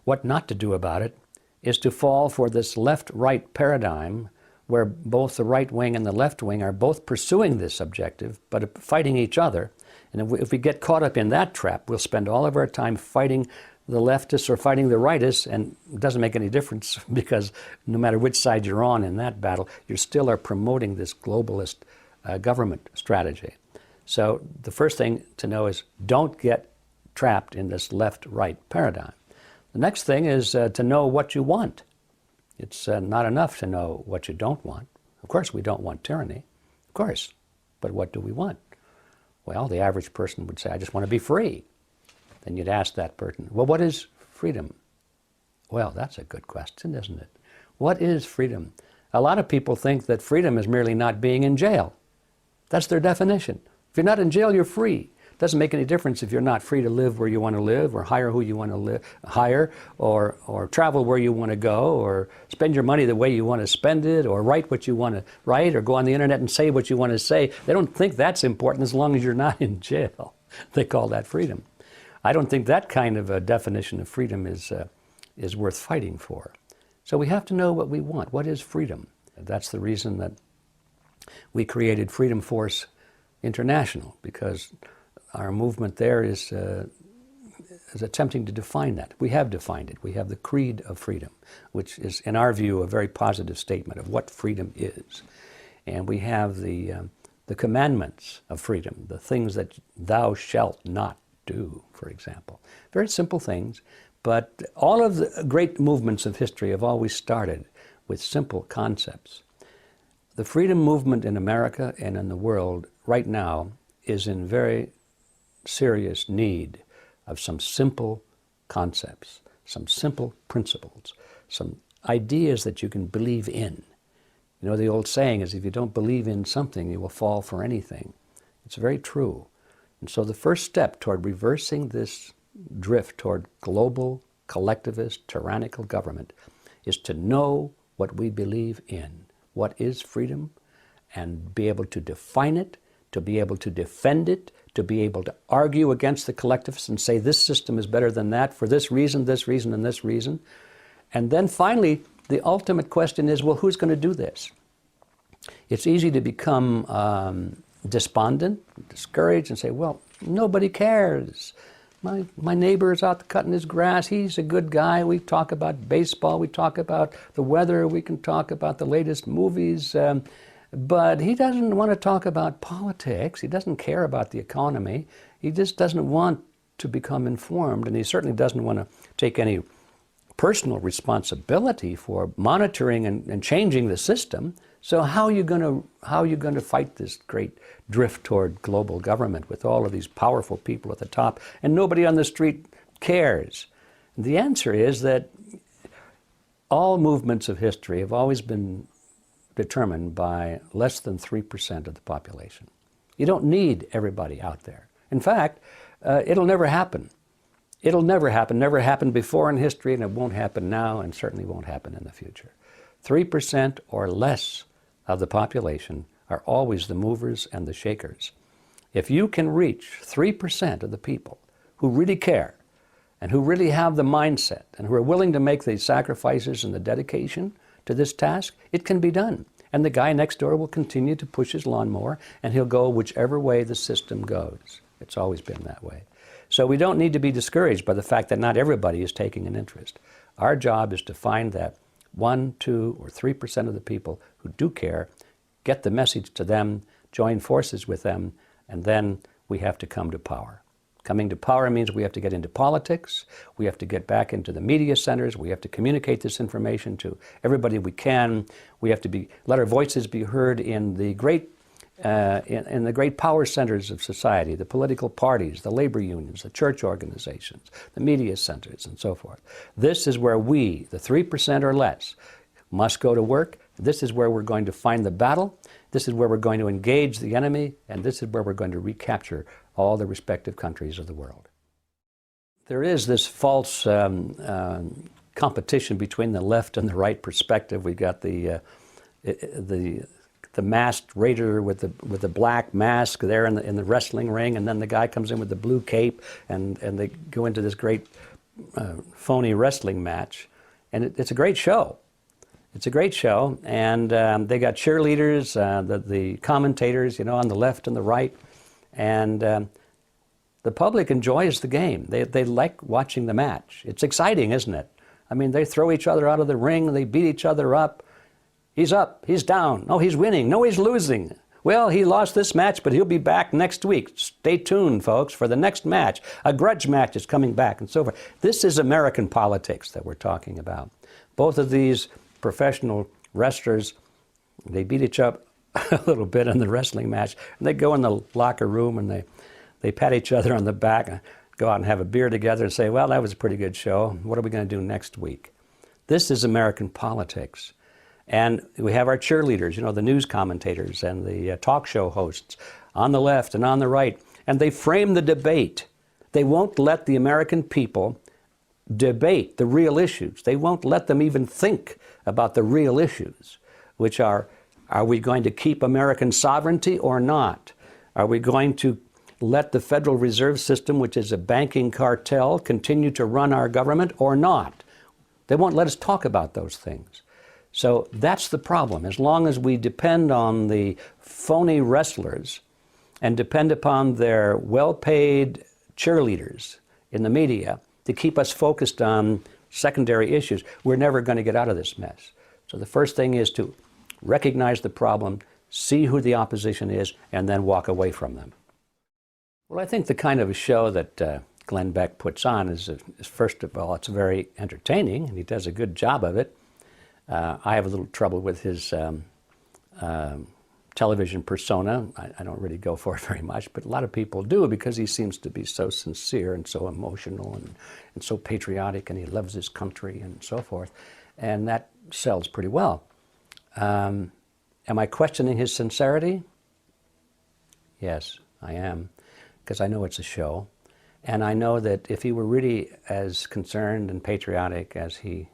what not to do about it is to fall for this left-right paradigm where both the right wing and the left wing are both pursuing this objective but fighting each other. And if we get caught up in that trap, we'll spend all of our time fighting the leftists or fighting the rightists, and it doesn't make any difference because no matter which side you're on in that battle, you still are promoting this globalist government strategy. So the first thing to know is don't get trapped in this left-right paradigm. The next thing is to know what you want. It's not enough to know what you don't want. Of course, we don't want tyranny, of course, but what do we want? Well, the average person would say, I just want to be free. Then you'd ask that person, well, what is freedom? Well, that's a good question, isn't it? What is freedom? A lot of people think that freedom is merely not being in jail. That's their definition. If you're not in jail, you're free. It doesn't make any difference if you're not free to live where you want to live or hire who you want to hire or travel where you want to go or spend your money the way you want to spend it or write what you want to write or go on the internet and say what you want to say. They don't think that's important as long as you're not in jail. They call that freedom. I don't think that kind of a definition of freedom is worth fighting for. So we have to know what we want. What is freedom? That's the reason that we created Freedom Force International, because our movement there is attempting to define that. We have defined it. We have the creed of freedom, which is, in our view, a very positive statement of what freedom is. And we have the commandments of freedom, the things that thou shalt not do, for example. Very simple things, but all of the great movements of history have always started with simple concepts. The freedom movement in America and in the world right now is in very serious need of some simple concepts, some simple principles, some ideas that you can believe in. You know, the old saying is, if you don't believe in something, you will fall for anything. It's very true. And so the first step toward reversing this drift toward global, collectivist, tyrannical government is to know what we believe in. What is freedom? And be able to define it, to be able to defend it, to be able to argue against the collectivists and say this system is better than that for this reason, and this reason. And then finally, the ultimate question is, well, who's going to do this? It's easy to become despondent, discouraged, and say, well, nobody cares. My neighbor is out cutting his grass. He's a good guy. We talk about baseball. We talk about the weather. We can talk about the latest movies. But he doesn't want to talk about politics. He doesn't care about the economy. He just doesn't want to become informed. And he certainly doesn't want to take any personal responsibility for monitoring and changing the system. So how are you going to fight this great drift toward global government with all of these powerful people at the top and nobody on the street cares? And the answer is that all movements of history have always been determined by less than 3% of the population. You don't need everybody out there. In fact, it'll never happen. It'll never happen. Never happened before in history, and it won't happen now, and certainly won't happen in the future. 3% or less of the population are always the movers and the shakers. If you can reach 3% of the people who really care and who really have the mindset and who are willing to make the sacrifices and the dedication to this task, it can be done. And the guy next door will continue to push his lawnmower, and he'll go whichever way the system goes. It's always been that way. So we don't need to be discouraged by the fact that not everybody is taking an interest. Our job is to find that 1, 2, or 3% of the people who do care, get the message to them, join forces with them, and then we have to come to power. Coming to power means we have to get into politics, we have to get back into the media centers, we have to communicate this information to everybody we can, we have to let our voices be heard in the great power centers of society, the political parties, the labor unions, the church organizations, the media centers, and so forth. This is where we, the 3% or less, must go to work. This is where we're going to find the battle. This is where we're going to engage the enemy, and this is where we're going to recapture all the respective countries of the world. There is this false competition between the left and the right perspective. We've got the masked raider with the black mask there in the wrestling ring, and then the guy comes in with the blue cape, and they go into this great phony wrestling match, and it's a great show. It's a great show, and they got cheerleaders, the commentators, on the left and the right, and the public enjoys the game. They like watching the match. It's exciting, isn't it? I mean, they throw each other out of the ring, they beat each other up. He's up, he's down, no, he's winning, no, he's losing. Well, he lost this match, but he'll be back next week. Stay tuned, folks, for the next match. A grudge match is coming back, and so forth. This is American politics that we're talking about. Both of these professional wrestlers, they beat each other a little bit in the wrestling match, and they go in the locker room and they pat each other on the back and go out and have a beer together and say, well, that was a pretty good show. What are we going to do next week? This is American politics. And we have our cheerleaders, the news commentators and the talk show hosts on the left and on the right, and they frame the debate. They won't let the American people debate the real issues. They won't let them even think about the real issues, which are we going to keep American sovereignty or not? Are we going to let the Federal Reserve System, which is a banking cartel, continue to run our government or not? They won't let us talk about those things. So that's the problem. As long as we depend on the phony wrestlers and depend upon their well-paid cheerleaders in the media to keep us focused on secondary issues, we're never going to get out of this mess. So the first thing is to recognize the problem, see who the opposition is, and then walk away from them. Well, I think the kind of a show that Glenn Beck puts on is first of all, it's very entertaining, and he does a good job of it. I have a little trouble with his television persona. I don't really go for it very much, but a lot of people do because he seems to be so sincere and so emotional and so patriotic, and he loves his country and so forth. And that sells pretty well. Am I questioning his sincerity? Yes, I am, because I know it's a show. And I know that if he were really as concerned and patriotic as he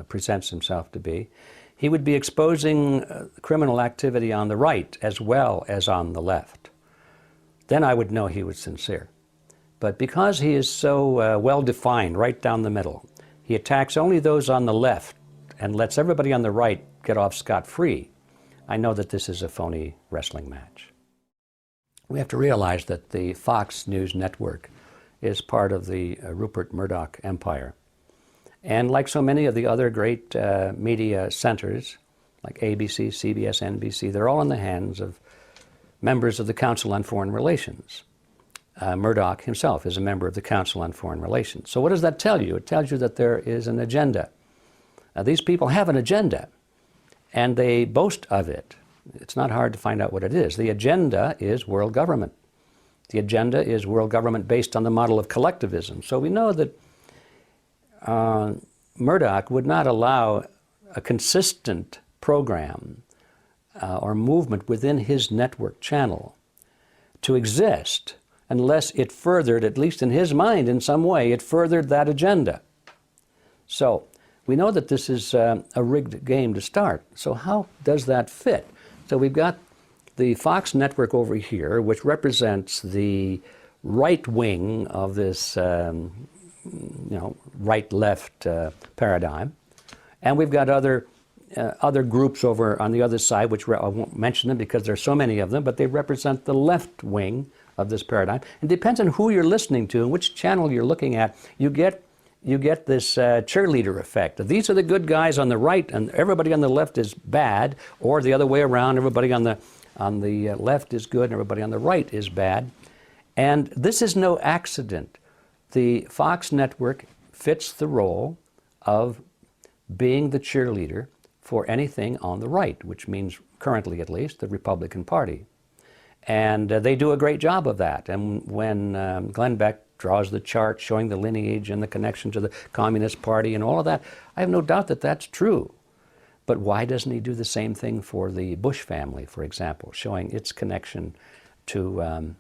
presents himself to be, he would be exposing criminal activity on the right as well as on the left. Then I would know he was sincere. But because he is so well-defined right down the middle, he attacks only those on the left and lets everybody on the right get off scot-free. I know that this is a phony wrestling match. We have to realize that the Fox News network is part of the Rupert Murdoch empire. And like so many of the other great media centers, like ABC, CBS, NBC, they're all in the hands of members of the Council on Foreign Relations. Murdoch himself is a member of the Council on Foreign Relations. So what does that tell you? It tells you that there is an agenda. These people have an agenda, and they boast of it. It's not hard to find out what it is. The agenda is world government. The agenda is world government based on the model of collectivism. So we know that Murdoch would not allow a consistent program or movement within his network channel to exist unless it furthered, at least in his mind in some way, it furthered that agenda. So we know that this is a rigged game to start. So how does that fit? So we've got the Fox network over here, which represents the right wing of this right-left paradigm. And we've got other groups over on the other side, which I won't mention them because there's so many of them, but they represent the left wing of this paradigm. It depends on who you're listening to and which channel you're looking at. You get this cheerleader effect. These are the good guys on the right, and everybody on the left is bad, or the other way around, everybody on the left is good, and everybody on the right is bad. And this is no accident. The Fox network fits the role of being the cheerleader for anything on the right, which means, currently at least, the Republican Party. And they do a great job of that. And when Glenn Beck draws the chart showing the lineage and the connection to the Communist Party and all of that, I have no doubt that that's true. But why doesn't he do the same thing for the Bush family, for example, showing its connection to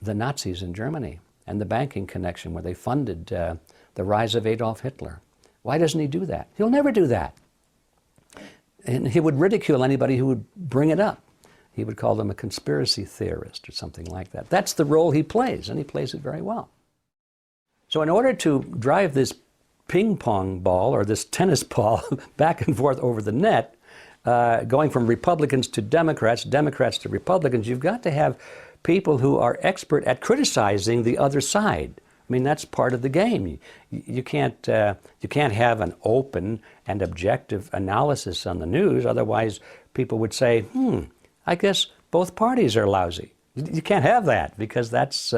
the Nazis in Germany and the banking connection where they funded the rise of Adolf Hitler? Why doesn't he do that? He'll never do that. And he would ridicule anybody who would bring it up. He would call them a conspiracy theorist or something like that. That's the role he plays, and he plays it very well. So in order to drive this ping pong ball or this tennis ball back and forth over the net, going from Republicans to Democrats, Democrats to Republicans, you've got to have people who are expert at criticizing the other side. I mean, that's part of the game. You can't have an open and objective analysis on the news. Otherwise, people would say, I guess both parties are lousy. You can't have that, because that's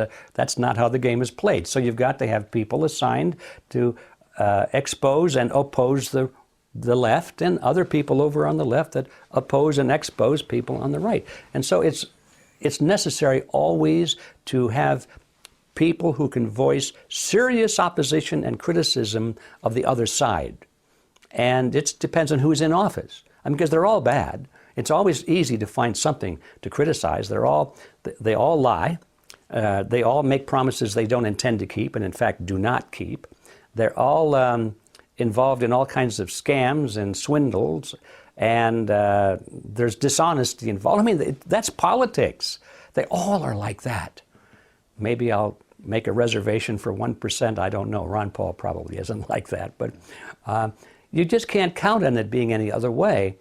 not how the game is played. So you've got to have people assigned to expose and oppose the left, and other people over on the left that oppose and expose people on the right. And so it's necessary always to have people who can voice serious opposition and criticism of the other side. And it depends on who's in office. I mean, because they're all bad. It's always easy to find something to criticize. They all lie. They all make promises they don't intend to keep, and in fact do not keep. They're all involved in all kinds of scams and swindles, and there's dishonesty involved. I mean, that's politics. They all are like that. Maybe I'll make a reservation for 1%. I don't know. Ron Paul probably isn't like that. But you just can't count on it being any other way.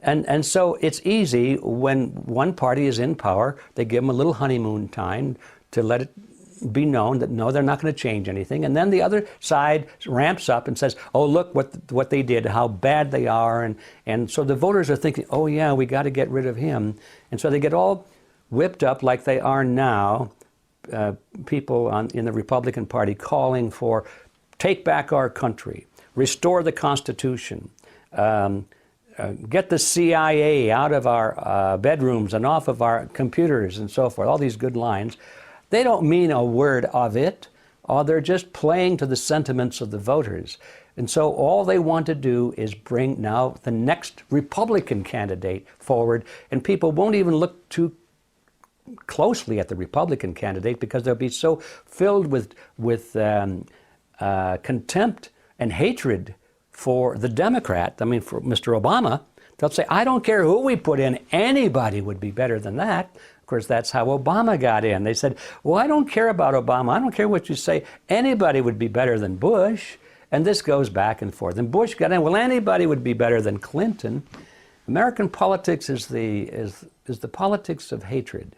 And so it's easy when one party is in power, they give them a little honeymoon time to let it be known that, no, they're not going to change anything. And then the other side ramps up and says, oh, look what they did, how bad they are. And so the voters are thinking, oh, yeah, we got to get rid of him. And so they get all whipped up like they are now, people in the Republican Party calling for take back our country, restore the Constitution, get the CIA out of our bedrooms and off of our computers and so forth, all these good lines. They don't mean a word of it, or they're just playing to the sentiments of the voters. And so all they want to do is bring now the next Republican candidate forward, and people won't even look too closely at the Republican candidate because they'll be so filled with contempt and hatred for the Democrat, I mean for Mr. Obama. They'll say, I don't care who we put in, anybody would be better than that. Of course, that's how Obama got in. They said, well, I don't care about Obama. I don't care what you say. Anybody would be better than Bush. And this goes back and forth. And Bush got in, well, anybody would be better than Clinton. American politics is the politics of hatred.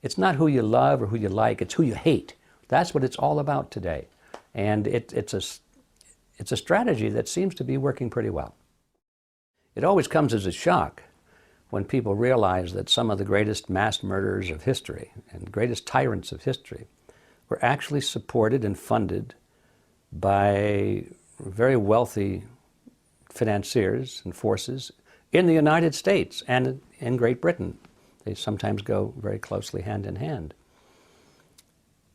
It's not who you love or who you like, it's who you hate. That's what it's all about today. And it's a strategy that seems to be working pretty well. It always comes as a shock when people realize that some of the greatest mass murderers of history and greatest tyrants of history were actually supported and funded by very wealthy financiers and forces in the United States and in Great Britain. They sometimes go very closely hand in hand.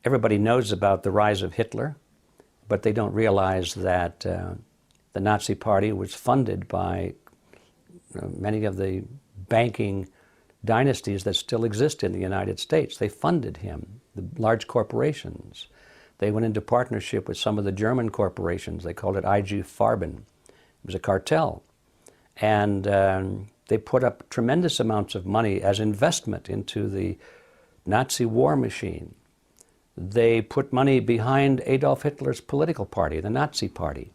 Everybody knows about the rise of Hitler, but they don't realize that the Nazi Party was funded by many of the banking dynasties that still exist in the United States. They funded him, the large corporations. They went into partnership with some of the German corporations. They called it IG Farben. It was a cartel. And they put up tremendous amounts of money as investment into the Nazi war machine. They put money behind Adolf Hitler's political party, the Nazi Party.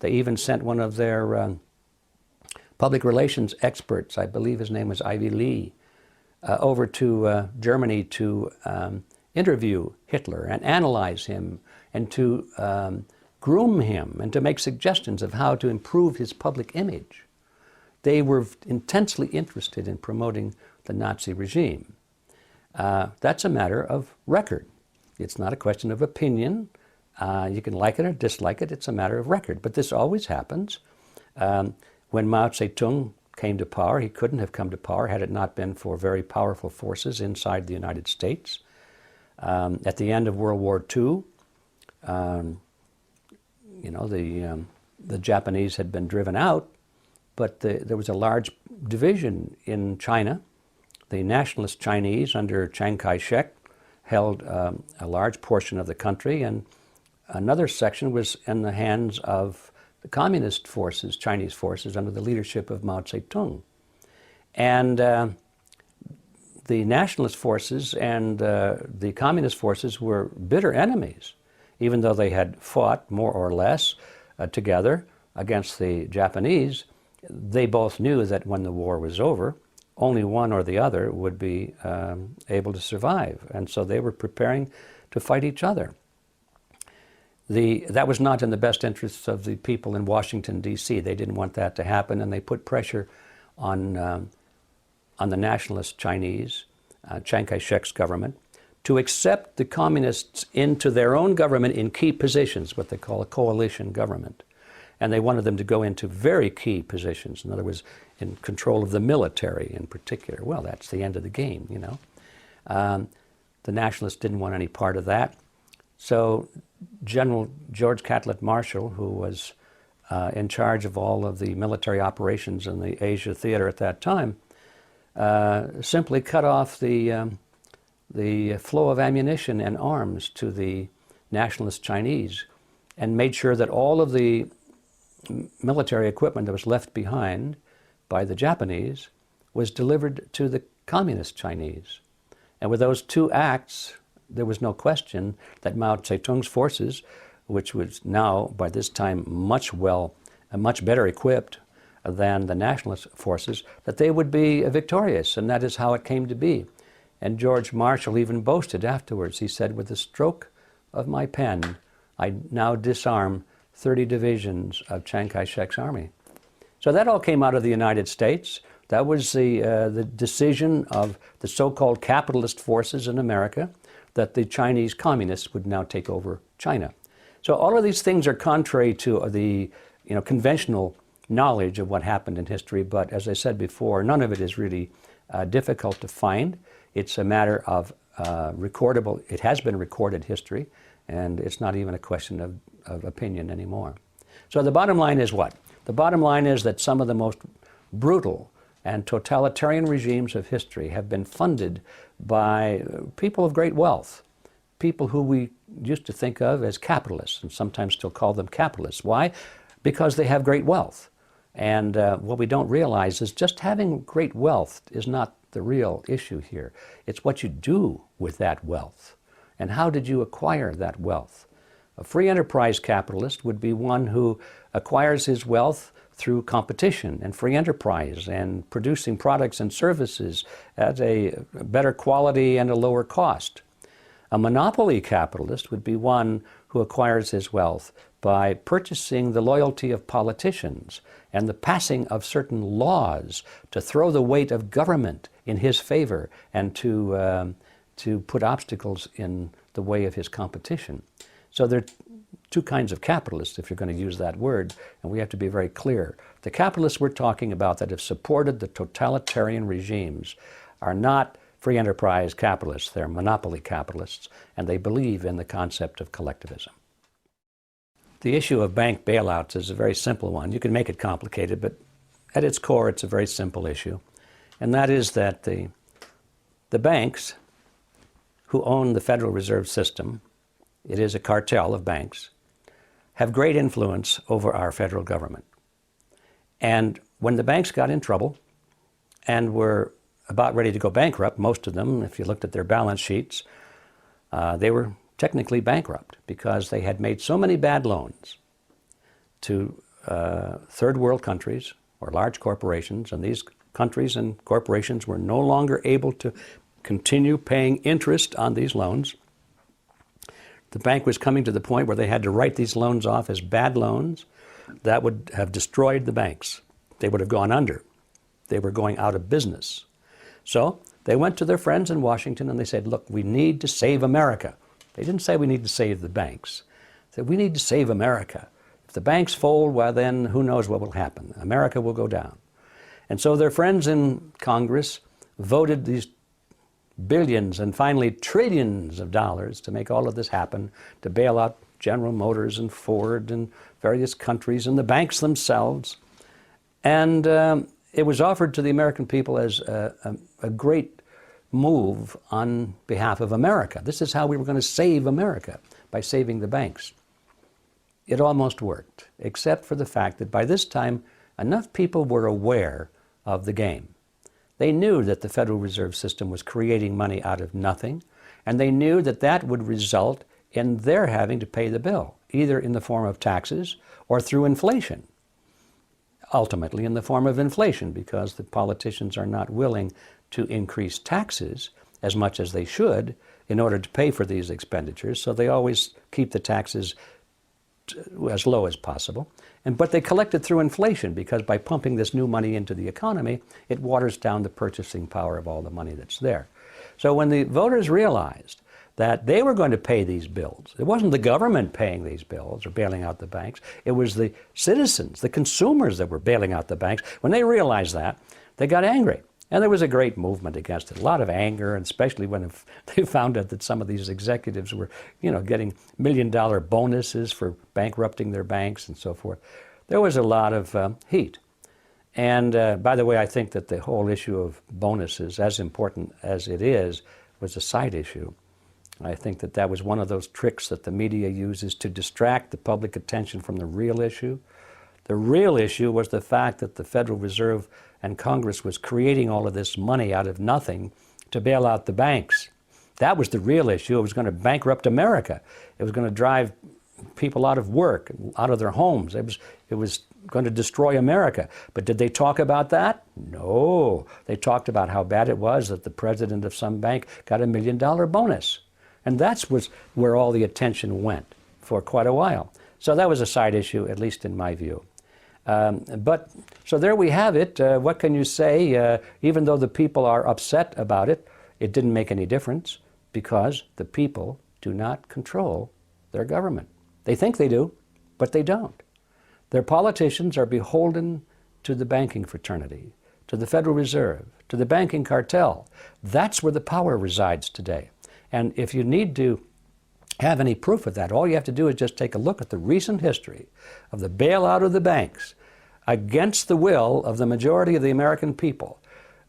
They even sent one of their public relations experts, I believe his name was Ivy Lee, over to Germany to interview Hitler and analyze him and to groom him and to make suggestions of how to improve his public image. They were intensely interested in promoting the Nazi regime. That's a matter of record. It's not a question of opinion. You can like it or dislike it. It's a matter of record. But this always happens. When Mao Zedong came to power, he couldn't have come to power had it not been for very powerful forces inside the United States. At the end of World War II, the Japanese had been driven out, but there was a large division in China. The nationalist Chinese under Chiang Kai-shek held a large portion of the country, and another section was in the hands of the communist forces, Chinese forces, under the leadership of Mao Zedong. And the nationalist forces and the communist forces were bitter enemies, even though they had fought more or less together against the Japanese. They both knew that when the war was over, only one or the other would be able to survive. And so they were preparing to fight each other. That was not in the best interests of the people in Washington, D.C. They didn't want that to happen, and they put pressure on the nationalist Chinese, Chiang Kai-shek's government, to accept the communists into their own government in key positions, what they call a coalition government. And they wanted them to go into very key positions. In other words, in control of the military in particular. Well, that's the end of the game, you know. The nationalists didn't want any part of that. So General George Catlett Marshall, who was in charge of all of the military operations in the Asia theater at that time, simply cut off the flow of ammunition and arms to the nationalist Chinese and made sure that all of the military equipment that was left behind by the Japanese was delivered to the communist Chinese. And with those two acts, there was no question that Mao Zedong's forces, which was now by this time much better equipped than the nationalist forces, that they would be victorious, and that is how it came to be. And George Marshall even boasted afterwards. He said, "With the stroke of my pen, I now disarm 30 divisions of Chiang Kai-shek's army." So that all came out of the United States. That was the decision of the so-called capitalist forces in America, that the Chinese communists would now take over China. So all of these things are contrary to the conventional knowledge of what happened in history, but as I said before, none of it is really difficult to find. It's a matter of recordable, it has been recorded history, and it's not even a question of opinion anymore. So the bottom line is what? The bottom line is that some of the most brutal and totalitarian regimes of history have been funded by people of great wealth, people who we used to think of as capitalists, and sometimes still call them capitalists. Why? Because they have great wealth. And what we don't realize is just having great wealth is not the real issue here. It's what you do with that wealth. And how did you acquire that wealth? A free enterprise capitalist would be one who acquires his wealth through competition and free enterprise and producing products and services at a better quality and a lower cost. A monopoly capitalist would be one who acquires his wealth by purchasing the loyalty of politicians and the passing of certain laws to throw the weight of government in his favor and to put obstacles in the way of his competition. So there are two kinds of capitalists, if you're going to use that word, and we have to be very clear. The capitalists we're talking about that have supported the totalitarian regimes are not free enterprise capitalists, they're monopoly capitalists, and they believe in the concept of collectivism. The issue of bank bailouts is a very simple one. You can make it complicated, but at its core, it's a very simple issue. And that is that the banks who own the Federal Reserve System, it is a cartel of banks, have great influence over our federal government. And when the banks got in trouble and were about ready to go bankrupt, most of them, if you looked at their balance sheets, they were technically bankrupt because they had made so many bad loans to third world countries or large corporations, and these countries and corporations were no longer able to continue paying interest on these loans. The bank was coming to the point where they had to write these loans off as bad loans. That would have destroyed the banks. They would have gone under. They were going out of business. So They went to their friends in Washington and they said, look, we need to save America. They didn't say we need to save the banks. They said, we need to save America. If the banks fold, well then who knows what will happen. America will go down. And so their friends in Congress voted these billions and finally trillions of dollars to make all of this happen, to bail out General Motors and Ford and various countries and the banks themselves. And it was offered to the American people as a great move on behalf of America. This is how we were going to save America, by saving the banks. It almost worked, except for the fact that by this time, enough people were aware of the game. They knew that the Federal Reserve System was creating money out of nothing, and they knew that that would result in their having to pay the bill, either in the form of taxes or through inflation. Ultimately in the form of inflation, because the politicians are not willing to increase taxes as much as they should in order to pay for these expenditures, so they always keep the taxes as low as possible. But they collect it through inflation, because by pumping this new money into the economy, it waters down the purchasing power of all the money that's there. So when the voters realized that they were going to pay these bills, it wasn't the government paying these bills or bailing out the banks, it was the citizens, the consumers that were bailing out the banks. When they realized that, they got angry. And there was a great movement against it, a lot of anger, and especially when they found out that some of these executives were, getting million-dollar bonuses for bankrupting their banks and so forth. There was a lot of heat. And by the way, I think that the whole issue of bonuses, as important as it is, was a side issue. I think that that was one of those tricks that the media uses to distract the public attention from the real issue. The real issue was the fact that the Federal Reserve and Congress was creating all of this money out of nothing to bail out the banks. That was the real issue. It was going to bankrupt America. It was going to drive people out of work, out of their homes. It was going to destroy America. But did they talk about that? No. They talked about how bad it was that the president of some bank got $1 million bonus. And that's where all the attention went for quite a while. So that was a side issue, at least in my view. So there we have it. What can you say? Even though the people are upset about it, it didn't make any difference, because the people do not control their government. They think they do, but they don't. Their politicians are beholden to the banking fraternity, to the Federal Reserve, to the banking cartel. That's where the power resides today. And if you need to have any proof of that, all you have to do is just take a look at the recent history of the bailout of the banks against the will of the majority of the American people,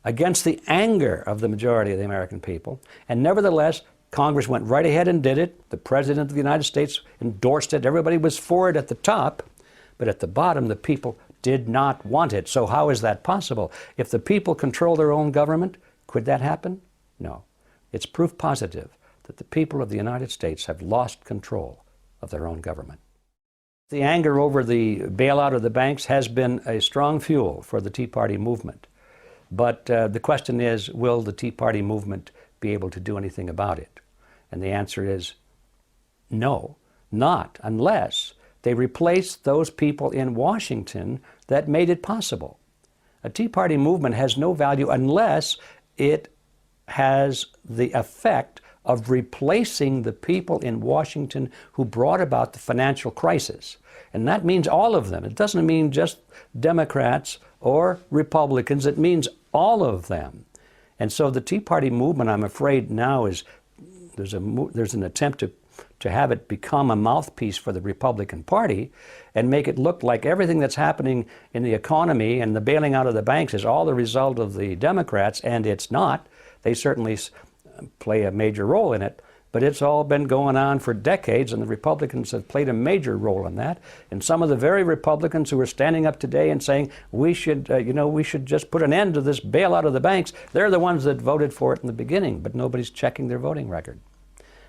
against the anger of the majority of the American people. And nevertheless, Congress went right ahead and did it. The President of the United States endorsed it. Everybody was for it at the top, but at the bottom, the people did not want it. So how is that possible? If the people control their own government, could that happen? No. It's proof positive that the people of the United States have lost control of their own government. The anger over the bailout of the banks has been a strong fuel for the Tea Party movement. But the question is, will the Tea Party movement be able to do anything about it? And the answer is no, not unless they replace those people in Washington that made it possible. A Tea Party movement has no value unless it has the effect of replacing the people in Washington who brought about the financial crisis. And that means all of them. It doesn't mean just Democrats or Republicans. It means all of them. And so the Tea Party movement, I'm afraid now, is there's an attempt to have it become a mouthpiece for the Republican Party and make it look like everything that's happening in the economy and the bailing out of the banks is all the result of the Democrats, and it's not. They certainly play a major role in it, but it's all been going on for decades, and the Republicans have played a major role in that. And some of the very Republicans who are standing up today and saying we should just put an end to this bailout of the banks, they're the ones that voted for it in the beginning, but nobody's checking their voting record.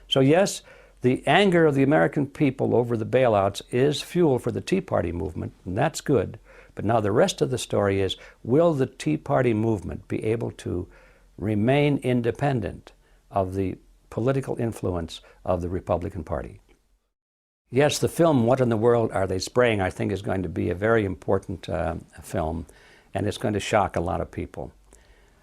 So yes, the anger of the American people over the bailouts is fuel for the Tea Party movement, and that's good. But now the rest of the story is, will the Tea Party movement be able to remain independent of the political influence of the Republican Party? Yes, the film, What in the World Are They Spraying?, I think is going to be a very important film, and it's going to shock a lot of people.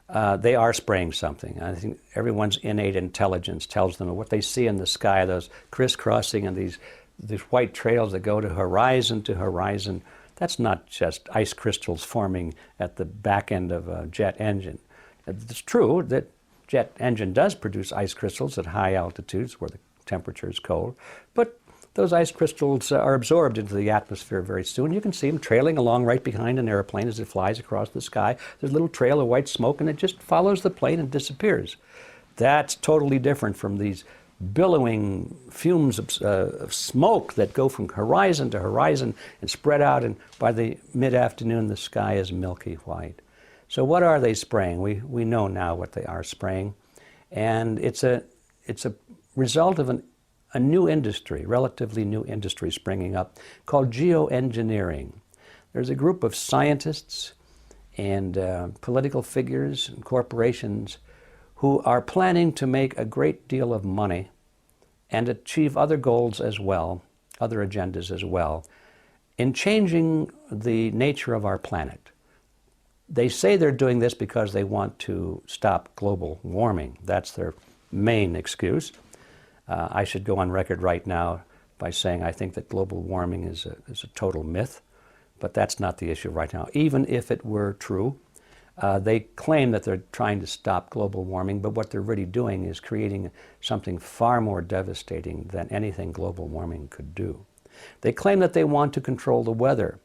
they are spraying something. I think everyone's innate intelligence tells them what they see in the sky, those crisscrossing and these white trails that go to horizon. That's not just ice crystals forming at the back end of a jet engine. It's true that jet engine does produce ice crystals at high altitudes where the temperature is cold, but those ice crystals are absorbed into the atmosphere very soon. You can see them trailing along right behind an airplane as it flies across the sky. There's a little trail of white smoke, and it just follows the plane and disappears. That's totally different from these billowing fumes of smoke that go from horizon to horizon and spread out, and by the mid-afternoon the sky is milky white. So what are they spraying? We know now what they are spraying, and it's a result of a new industry, relatively new industry springing up called geoengineering. There's a group of scientists and political figures and corporations who are planning to make a great deal of money and achieve other goals as well, other agendas as well, in changing the nature of our planet. They say they're doing this because they want to stop global warming. That's their main excuse. I should go on record right now by saying I think that global warming is a total myth, but that's not the issue right now. Even if it were true, they claim that they're trying to stop global warming, but what they're really doing is creating something far more devastating than anything global warming could do. They claim that they want to control the weather.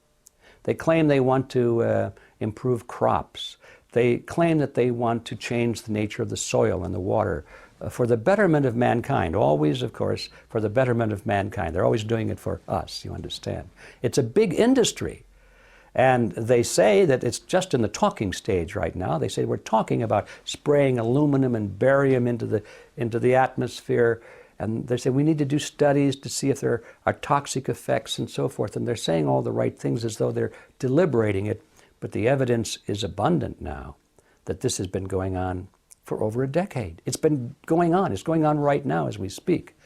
They claim they want to improve crops. They claim that they want to change the nature of the soil and the water for the betterment of mankind. Always, of course, for the betterment of mankind. They're always doing it for us, you understand. It's a big industry. And they say that it's just in the talking stage right now. They say we're talking about spraying aluminum and barium into the atmosphere. And they say we need to do studies to see if there are toxic effects and so forth. And they're saying all the right things as though they're deliberating it. But the evidence is abundant now that this has been going on for over a decade. It's been going on. It's going on right now as we speak.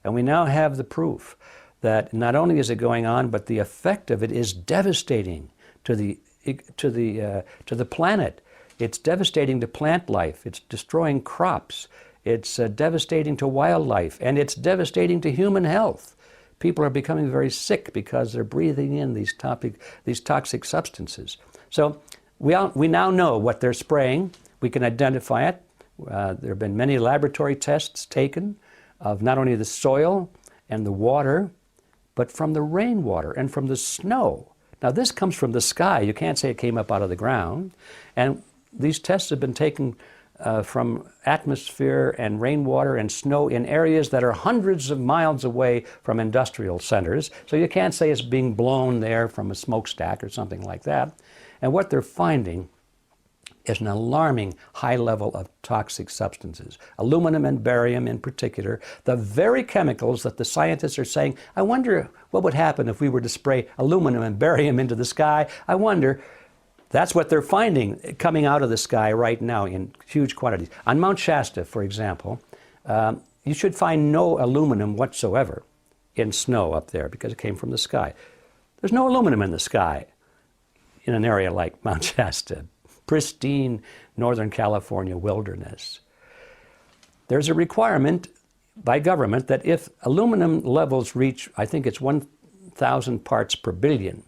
And we now have the proof that not only is it going on, but the effect of it is devastating to the planet. It's devastating to plant life. It's destroying crops. It's devastating to wildlife, and it's devastating to human health. People are becoming very sick because they're breathing in these toxic substances. So we now know what they're spraying. We can identify it. There have been many laboratory tests taken of not only the soil and the water, but from the rainwater and from the snow. Now this comes from the sky. You can't say it came up out of the ground. And these tests have been taken from atmosphere and rainwater and snow in areas that are hundreds of miles away from industrial centers. So you can't say it's being blown there from a smokestack or something like that. And what they're finding is an alarming high level of toxic substances, aluminum and barium in particular, the very chemicals that the scientists are saying, I wonder what would happen if we were to spray aluminum and barium into the sky. I wonder, that's what they're finding coming out of the sky right now in huge quantities. On Mount Shasta, for example, you should find no aluminum whatsoever in snow up there because it came from the sky. There's no aluminum in the sky in an area like Mount Shasta. Pristine Northern California wilderness. There's a requirement by government that if aluminum levels reach, I think it's 1,000 parts per billion,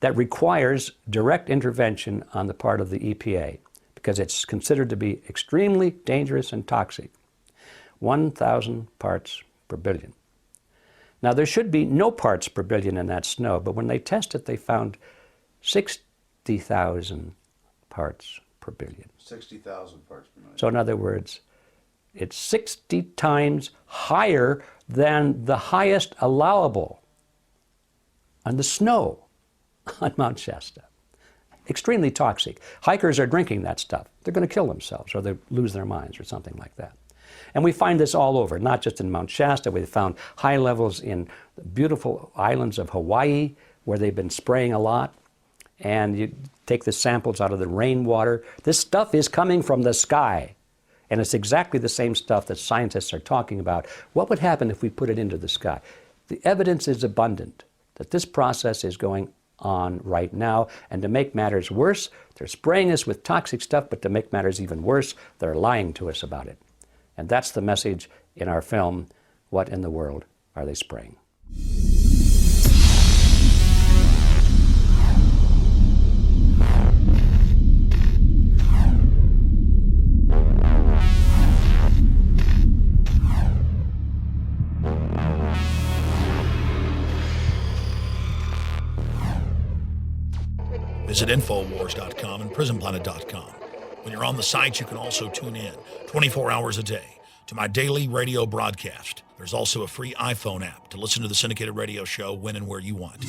that requires direct intervention on the part of the EPA because it's considered to be extremely dangerous and toxic. 1,000 parts per billion. Now there should be no parts per billion in that snow, but when they tested, they found 60,000 parts per billion. 60,000 parts per million. So in other words, it's 60 times higher than the highest allowable on the snow on Mount Shasta. Extremely toxic. Hikers are drinking that stuff. They're going to kill themselves or they lose their minds or something like that. And we find this all over, not just in Mount Shasta. We've found high levels in the beautiful islands of Hawaii where they've been spraying a lot. And you take the samples out of the rainwater. This stuff is coming from the sky. And it's exactly the same stuff that scientists are talking about. What would happen if we put it into the sky? The evidence is abundant that this process is going on right now. And to make matters worse, they're spraying us with toxic stuff, but to make matters even worse, they're lying to us about it. And that's the message in our film, What in the World Are They Spraying? Visit Infowars.com and PrisonPlanet.com. When you're on the site, you can also tune in 24 hours a day to my daily radio broadcast. There's also a free iPhone app to listen to the syndicated radio show when and where you want.